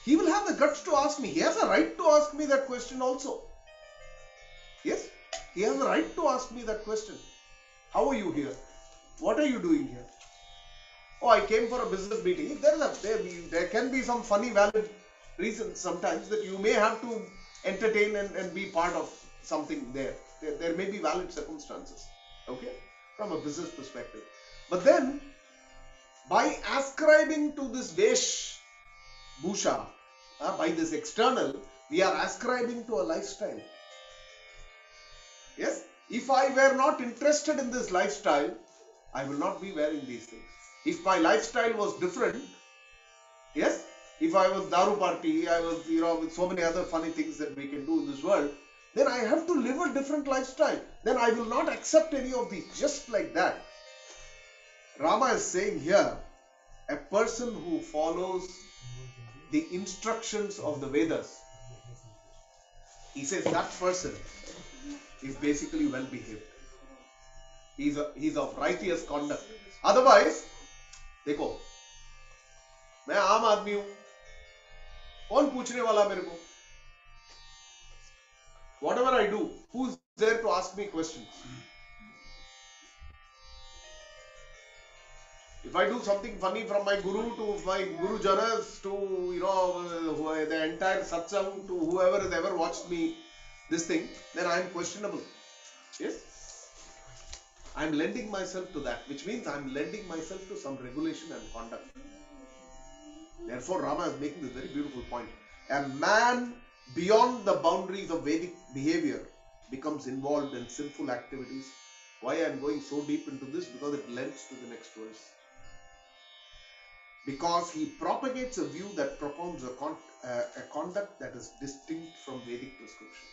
He will have the guts to ask me. He has a right to ask me that question also. Yes, he has a right to ask me that question. How are you here? What are you doing here? Oh, I came for a business meeting. There can be some funny, valid reasons sometimes that you may have to entertain and be part of something there. There may be valid circumstances, okay, from a business perspective. But then, by ascribing to this Vesh Bhusha, by this external, we are ascribing to a lifestyle. Yes? If I were not interested in this lifestyle, I will not be wearing these things. If my lifestyle was different, yes, if I was daru party, I was, with so many other funny things that we can do in this world, then I have to live a different lifestyle. Then I will not accept any of these. Just like that. Rama is saying here, a person who follows the instructions of the Vedas, he says that person is basically well behaved. He's of righteous conduct. Otherwise, देखो, मैं आम आदमी हूं, कौन पूछने वाला मेरे को? Whatever I do, who's there to ask me questions? If I do something funny from my guru to my guru janas to the entire satsang to whoever has ever watched me, this thing, then I am questionable. Yes, I am lending myself to that, which means I am lending myself to some regulation and conduct. Therefore, Rama is making this very beautiful point. A man beyond the boundaries of Vedic behavior becomes involved in sinful activities. Why I am going so deep into this? Because it lends to the next verse. Because he propagates a view that propounds a conduct that is distinct from Vedic prescriptions.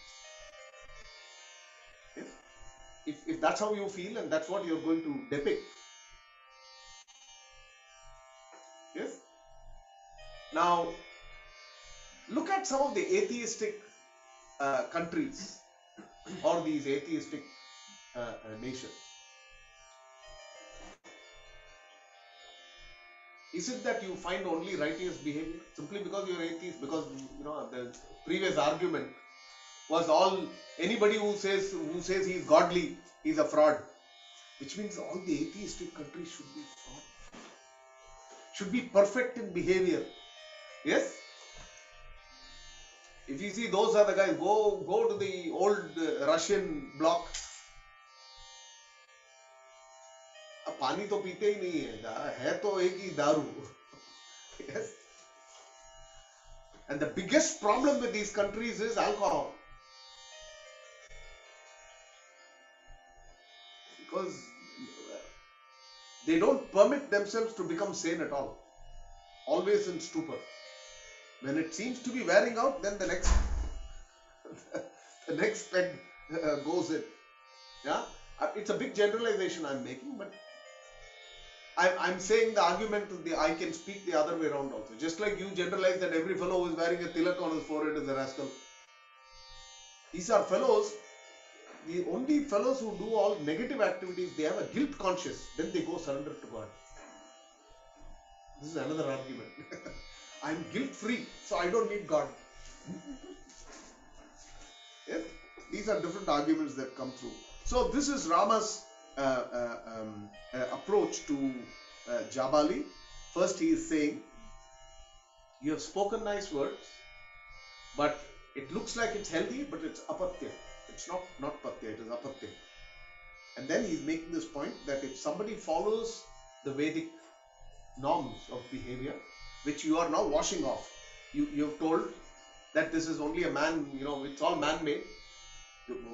Yes? If that's how you feel and that's what you're going to depict. Yes? Now, look at some of the atheistic countries or these atheistic nations. Is it that you find only righteous behavior simply because you're atheist? Because the previous argument was anybody who says he's godly, he's a fraud. Which means all the atheistic countries should be fraud. Should be perfect in behavior. Yes? If you see those are the guys, go to the old Russian bloc. पानी तो पीते ही नहीं है तो एक ही दारू. Yes. And the biggest problem with these countries is alcohol. Because they don't permit themselves to become sane at all. Always in stupor. When it seems to be wearing out, then the next peg goes in. Yeah, it's a big generalization I'm making, but I'm saying the argument, I can speak the other way around also. Just like you generalize that every fellow who is wearing a tilak on his forehead is a rascal. These are fellows, the only fellows who do all negative activities, they have a guilt conscience. Then they go surrender to God. This is another argument. I'm guilt free, so I don't need God. Yes? These are different arguments that come through. So this is Rama's approach to Jabali. First he is saying, you have spoken nice words, but it looks like it's healthy, but it's apatya. It's not patya, it is apatya. And then he's making this point that if somebody follows the Vedic norms of behavior, which you are now washing off, you've told that this is only a man, it's all man-made.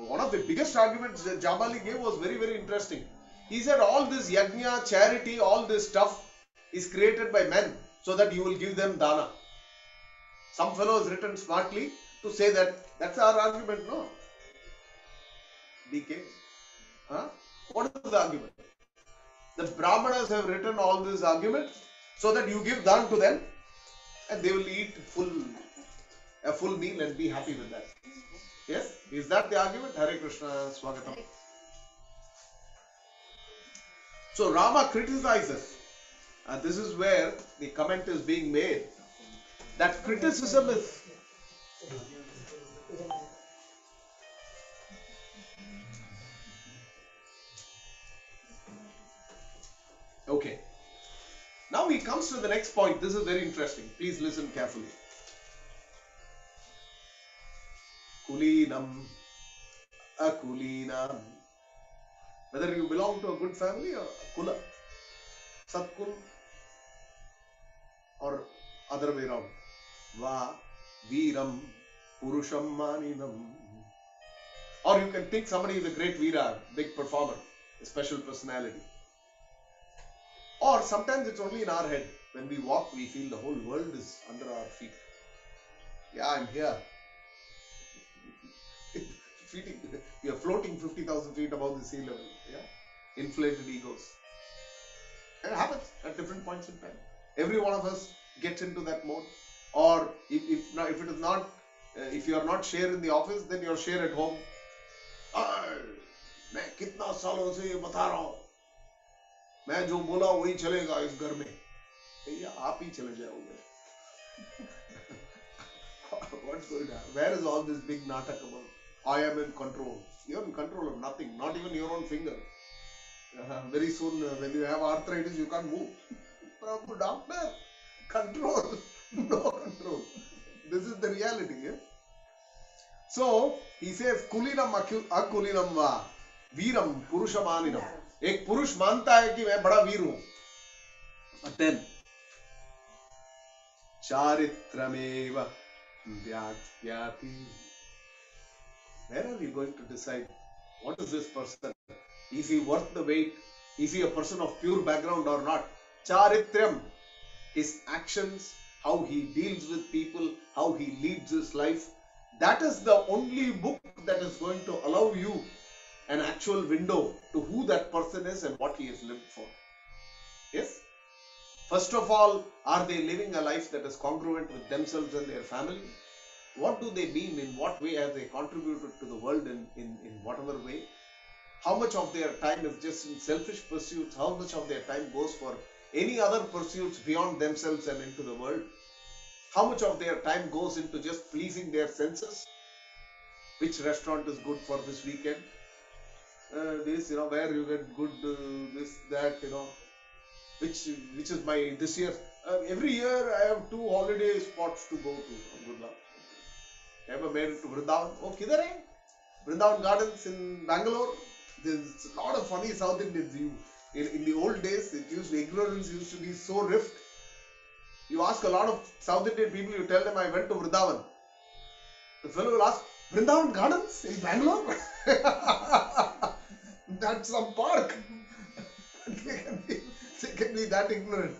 One of the biggest arguments that Jabali gave was very, very interesting. He said all this yajna, charity, all this stuff is created by men so that you will give them dana. Some fellow has written smartly to say that that's our argument. No. DK. Huh? What is the argument? The Brahmanas have written all these arguments so that you give dana to them and they will eat a full meal and be happy with that. Yes? Is that the argument? Hare Krishna, Swagatam. So Rama criticizes. This is where the comment is being made. That criticism is... Okay. Now he comes to the next point. This is very interesting. Please listen carefully. Kulinam, akulinam. Whether you belong to a good family or kula, satkul, or other way around. Va, Veeram Purusham Maninam. Or you can think somebody is a great Veera, big performer, a special personality. Or sometimes it's only in our head. When we walk, we feel the whole world is under our feet. Yeah, I'm here. We are floating 50,000 feet above the sea level. Yeah, inflated egos. And it happens at different points in time. Every one of us gets into that mode. Or if it is not, if you are not share in the office, then you are share at home. मैं कितना सालों से ये बता रहा हूँ, मैं जो बोला वही चलेगा इस घर में, या आप ही चले जाओगे. What's going to happen? Where is all this big natak about? I am in control. You are in control of nothing, not even your own finger. Very soon, when you have arthritis, you can't move. Prabhu, doctor, control, no control. This is the reality. Yeah? So he says, Kulinam akulinam va veeram purushamaninam. एक पुरुष मानता है कि मैं बड़ा वीर हूं. But then चारित्रमेव व्याख्याति. Where are you going to decide? What is this person? Is he worth the wait? Is he a person of pure background or not? Charityam, his actions, how he deals with people, how he leads his life. That is the only book that is going to allow you an actual window to who that person is and what he has lived for. Yes? First of all, are they living a life that is congruent with themselves and their family? What do they mean? In what way have they contributed to the world in whatever way? How much of their time is just in selfish pursuits? How much of their time goes for any other pursuits beyond themselves and into the world? How much of their time goes into just pleasing their senses? Which restaurant is good for this weekend? This, where you get good, this, that, which is my, this year. Every year I have 2 holiday spots to go to. Good luck. Ever made it to Vrindavan? Oh, kidhar hai? Vrindavan Gardens in Bangalore. There's a lot of funny South Indians. In the old days, ignorance used to be so rift. You ask a lot of South Indian people, you tell them I went to Vrindavan. The fellow will ask, Vrindavan Gardens in Bangalore? That's some park. they can be that ignorant.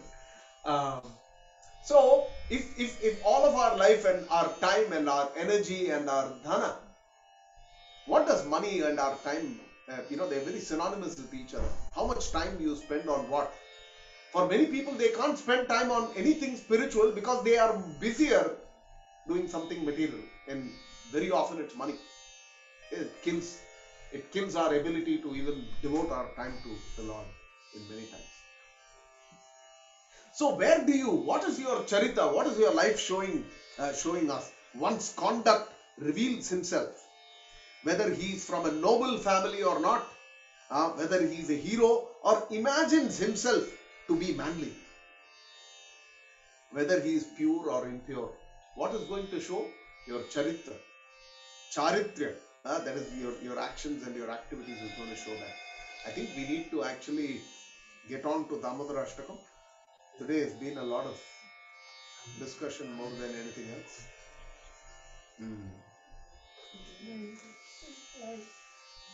So, if all of our life and our time and our energy and our dhana, what does money and our time, they're very synonymous with each other. How much time you spend on what? For many people, they can't spend time on anything spiritual because they are busier doing something material. And very often it's money. It kills our ability to even devote our time to the Lord in many times. So what is your charita? What is your life showing us? One's conduct reveals himself. Whether he is from a noble family or not, whether he is a hero or imagines himself to be manly, whether he is pure or impure. What is going to show? Your charitra. Charitrya, that is your actions and your activities is going to show that. I think we need to actually get on to Damodara Ashtakam. Today has been a lot of discussion more than anything else.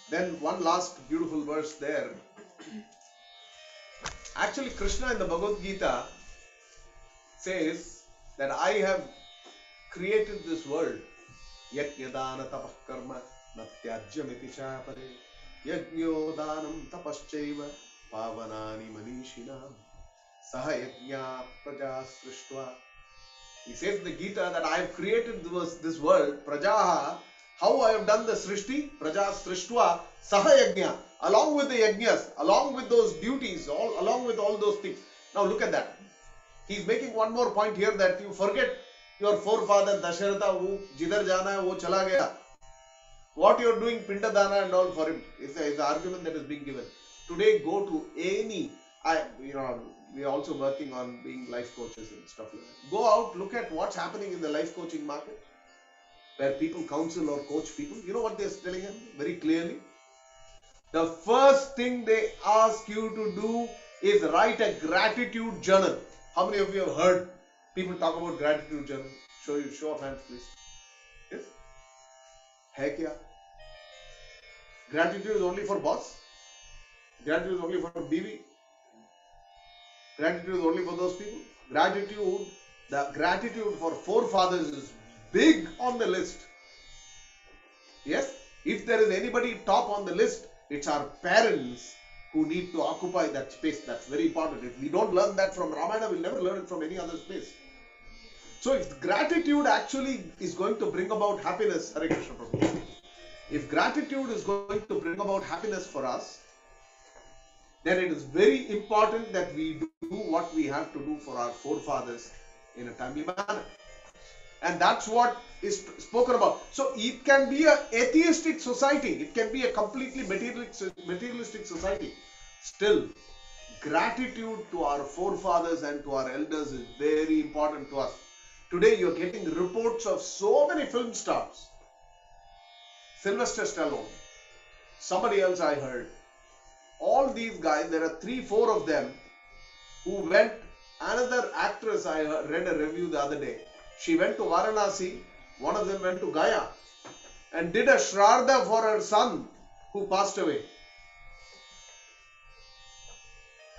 Then one last beautiful verse there. Actually, Krishna in the Bhagavad Gita says that I have created this world. Yajnadana tapah karma natyajyamiti chapare yajnyodanam tapaschaiva pavanani manishinam saha yajna praja srishtva. He says in the Gita that I have created this world, prajaha. How I have done the srishti, praja srishtva, saha yajna, along with the yajnas, along with those duties, along with all those things. Now look at that. He's making one more point here that you forget your forefather Dasharatha, who jidhar jana hai, wo chala gaya. What you are doing, pinda dana and all for him, is the argument that is being given. Today, go to any, we are also working on being life coaches and stuff like that. Go out, look at what's happening in the life coaching market, where people counsel or coach people. You know what they're telling them very clearly? The first thing they ask you to do is write a gratitude journal. How many of you have heard people talk about gratitude journal? Show of hands, please. Yes? है क्या? Gratitude is only for boss. Gratitude is only for BV. Gratitude is only for those people. Gratitude, the gratitude for forefathers is big on the list. Yes? If there is anybody top on the list, it's our parents who need to occupy that space. That's very important. If we don't learn that from Ramayana, we'll never learn it from any other space. So if gratitude actually is going to bring about happiness, Hare Krishna Prabhu, if gratitude is going to bring about happiness for us, then it is very important that we do what we have to do for our forefathers in a timely manner. And that's what is spoken about. So it can be an atheistic society. It can be a completely materialistic society. Still, gratitude to our forefathers and to our elders is very important to us. Today you're getting reports of so many film stars. Sylvester Stallone, somebody else I heard. All these guys, there are 3-4 of them who went. Another actress, I read a review the other day. She went to Varanasi, one of them went to Gaya and did a Shraddha for her son who passed away.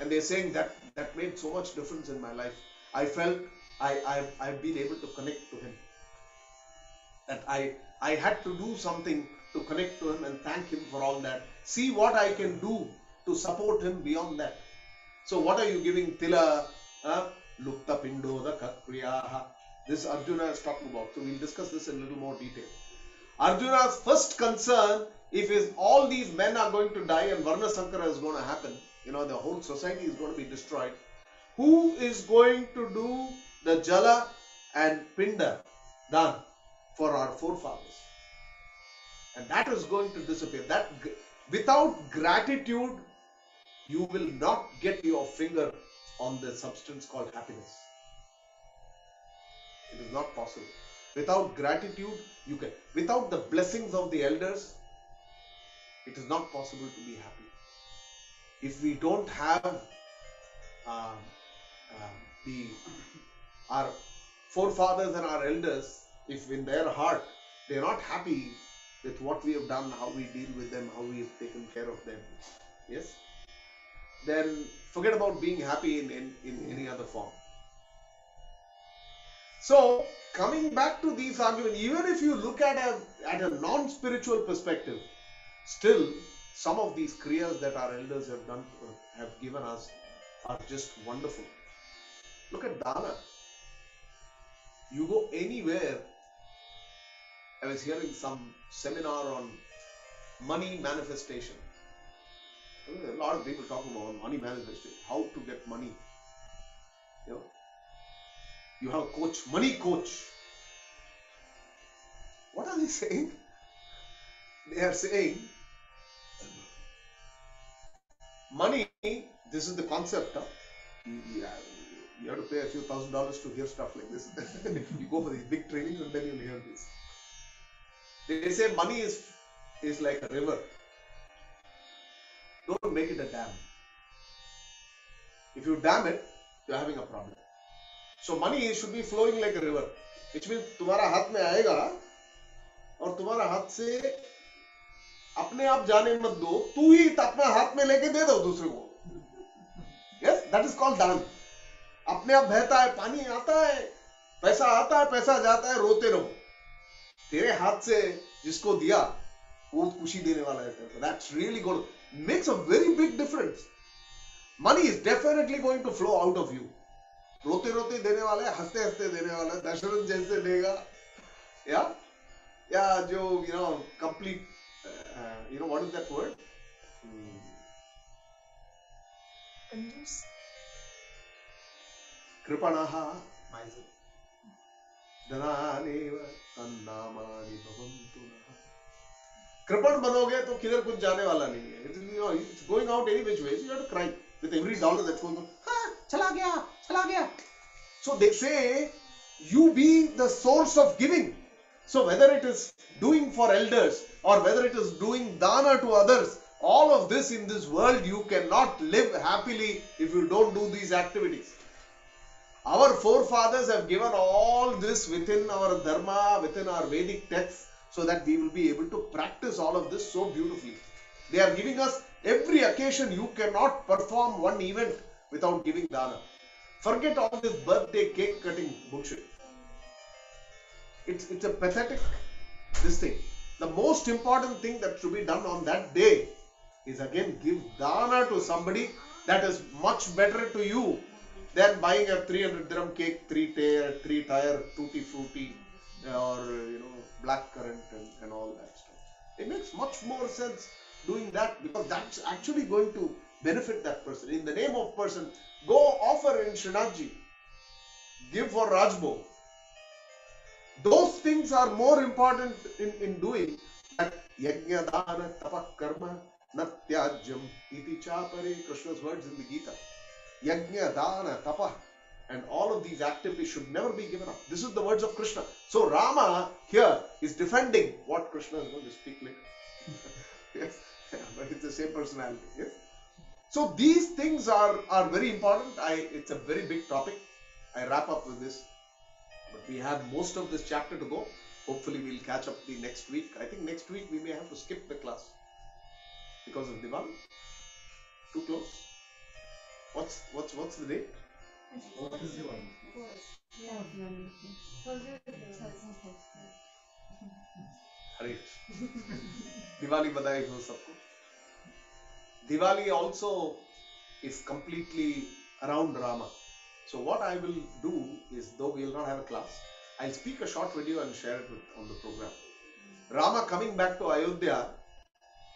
And they're saying that made so much difference in my life. I felt I've been able to connect to him. That I had to do something to connect to him and thank him for all that. See what I can do to support him beyond that. So what are you giving? Tila, Lukta Pindoda Kakriyaha. This Arjuna is talking about. So we'll discuss this in a little more detail. Arjuna's first concern, if all these men are going to die and Varna Sankara is going to happen, the whole society is going to be destroyed. Who is going to do the Jala and Pinda Dan for our forefathers? And that is going to disappear. That without gratitude, you will not get your finger on the substance called happiness. It is not possible. Without gratitude, you can. Without the blessings of the elders, it is not possible to be happy. If we don't have our forefathers and our elders, if in their heart they are not happy with what we have done, how we deal with them, how we have taken care of them, yes, then forget about being happy in any other form. So, coming back to these arguments, even if you look at a non-spiritual perspective, still some of these kriyas that our elders have given us are just wonderful. Look at Dana. You go anywhere. I was hearing some seminar on money manifestation. A lot of people talking about money manifestation, how to get money. You have a coach, money coach. What are they saying? They are saying, money, this is the concept. You have to pay a few $1,000s to hear stuff like this. You go for these big trainings and then you'll hear this. They say money is like a river. Don't make it a dam. If you dam it, you're having a problem. So money should be flowing like a river, which means तुम्हारा हाथ में आएगा और तुम्हारा हाथ से अपने आप जाने मत दो, तू ही अपना हाथ में लेके दे दो दूसरे को. Yes, that is called दान. अपने आप बहता है, पानी आता है, पैसा जाता है, रोते रहो. तेरे हाथ से जिसको दिया वो खुशी देने वाला है. That's really good. Makes a very big difference. Money is definitely going to flow out of you. रोते रोते देने वाला है, हंसते हंसते देने वाला है, दशरथ जैसे देगा, या जो complete, what is that word? Conjures. कृपणः धनानेव तन्नामानि भवन्तु नः. कृपण बनोगे तो किधर कुछ जाने वाला नहीं है. It's going out any which way. So you have to cry with every dollar that's going on. चला गया. So they say you be the source of giving. So whether it is doing for elders or whether it is doing dana to others, all of this in this world you cannot live happily if you don't do these activities. Our forefathers have given all this within our dharma, within our Vedic texts, so that we will be able to practice all of this so beautifully. They are giving us every occasion. You cannot perform one event without giving dana. Forget all this birthday cake cutting bullshit. It's a pathetic this thing. The most important thing that should be done on that day is again give dana to somebody. That is much better to you than buying a 300 dirham cake, three tire, tutti frutti, or black currant and all that stuff. It makes much more sense doing that, because that's actually going to benefit that person. In the name of person, go offer in Srinathji, give for Rajbhog. Those things are more important in doing that. Yajna dana tapa karma natyajam iti chapare, Krishna's words in the Gita. Yajna dana tapa, and all of these activities should never be given up. This is the words of Krishna. So Rama here is defending what Krishna is going to speak later. Yes, but it's the same personality. Yes. So these things are very important. It's a very big topic. I wrap up with this. But we have most of this chapter to go. Hopefully we'll catch up the next week. I think next week we may have to skip the class because of Diwali. Too close. What's the date? What is the one? Hare Diwali badai ho sabko. Diwali also is completely around Rama. So what I will do is, though we will not have a class, I'll speak a short video and share it on the program. Rama coming back to Ayodhya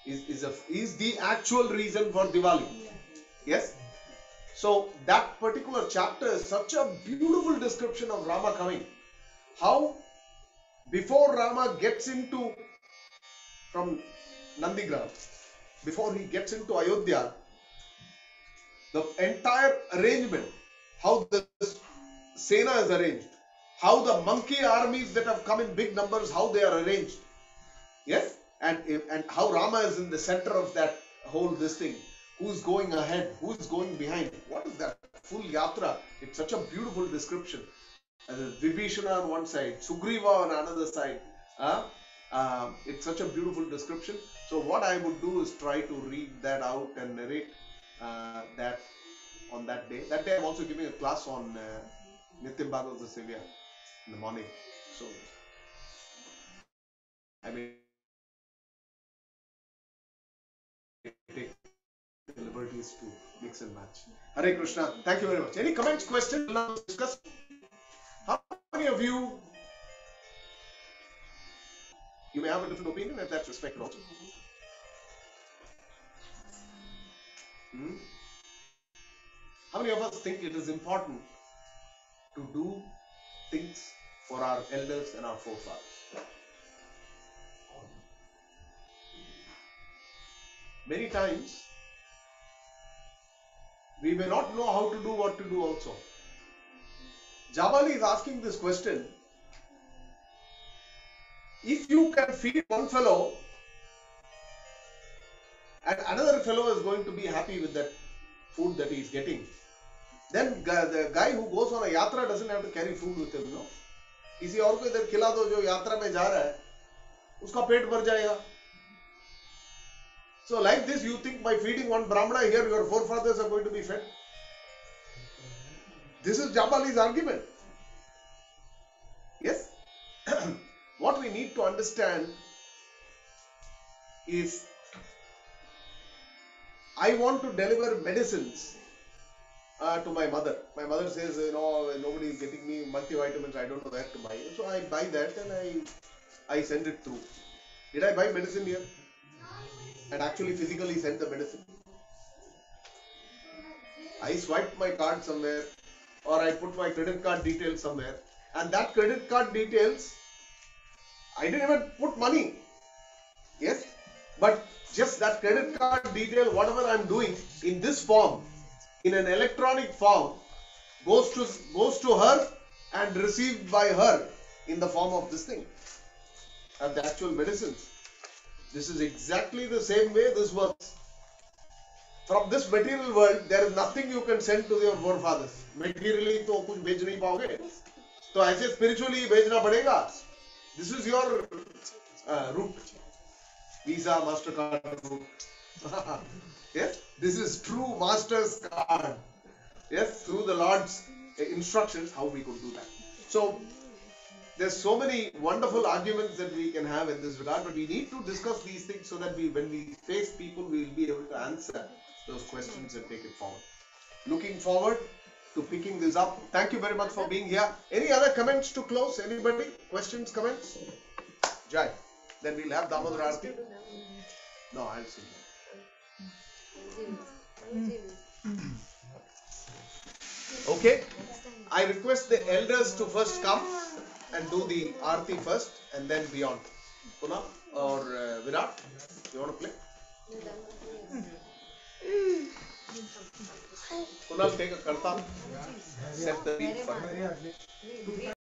is the actual reason for Diwali. Yes? So that particular chapter is such a beautiful description of Rama coming. How before Rama gets into from Nandigram, before he gets into Ayodhya, the entire arrangement, how the Sena is arranged, how the monkey armies that have come in big numbers, how they are arranged. Yes? And how Rama is in the center of that whole this thing. Who's going ahead? Who's going behind? What is that? Full yatra. It's such a beautiful description. Vibhishana on one side, Sugriva on another side. It's such a beautiful description. So what I would do is try to read that out and narrate that on that day. That day I'm also giving a class on Nityam Bhagavata Sevya in the morning. So I may take the liberties to mix and match. Hare Krishna. Thank you very much. Any comments, questions? We'll now discuss. How many of you may have a different opinion, and that's respected also. How many of us think it is important to do things for our elders and our forefathers? Many times we may not know how to do what to do also. Jabali is asking this question. If you can feed one fellow and another fellow is going to be happy with that food that he is getting, then the guy who goes on a yatra doesn't have to carry food with him, no? किसी और को इधर खिला दो जो यात्रा में जा रहा है, उसका पेट भर जाएगा. So like this, you think by feeding one Brahmana here, your forefathers are going to be fed? This is Jabali's argument. Yes? What we need to understand is, I want to deliver medicines to my mother. My mother says, nobody is getting me multivitamins, I don't know where to buy it. So I buy that and I send it through. Did I buy medicine here? And actually physically send the medicine? I swiped my card somewhere, or I put my credit card details somewhere, and that credit card details, I didn't even put money. Yes? But just that credit card detail, whatever I'm doing in this form, in an electronic form, goes to her and received by her in the form of this thing, of the actual medicines. This is exactly the same way this works. From this material world, there is nothing you can send to your forefathers. Materially तो कुछ भेज नहीं पाओगे, तो ऐसे spiritually भेजना पड़ेगा. This is your route, Visa, Mastercard route. Yes, this is true Master's card. Yes, through the Lord's instructions, how we could do that. So there's so many wonderful arguments that we can have in this regard, but we need to discuss these things so that when we face people, we will be able to answer those questions and take it forward. Looking forward to picking this up. Thank you very much for being here. Any other comments to close? Anybody? Questions, comments? Jai. Then we'll have Damodar Arati. No, I'll sing. Okay. I request the elders to first come and do the Arati first and then beyond. Kunal or Virat, you want to play? Kunal, take a karta. Set the beat for Very ugly.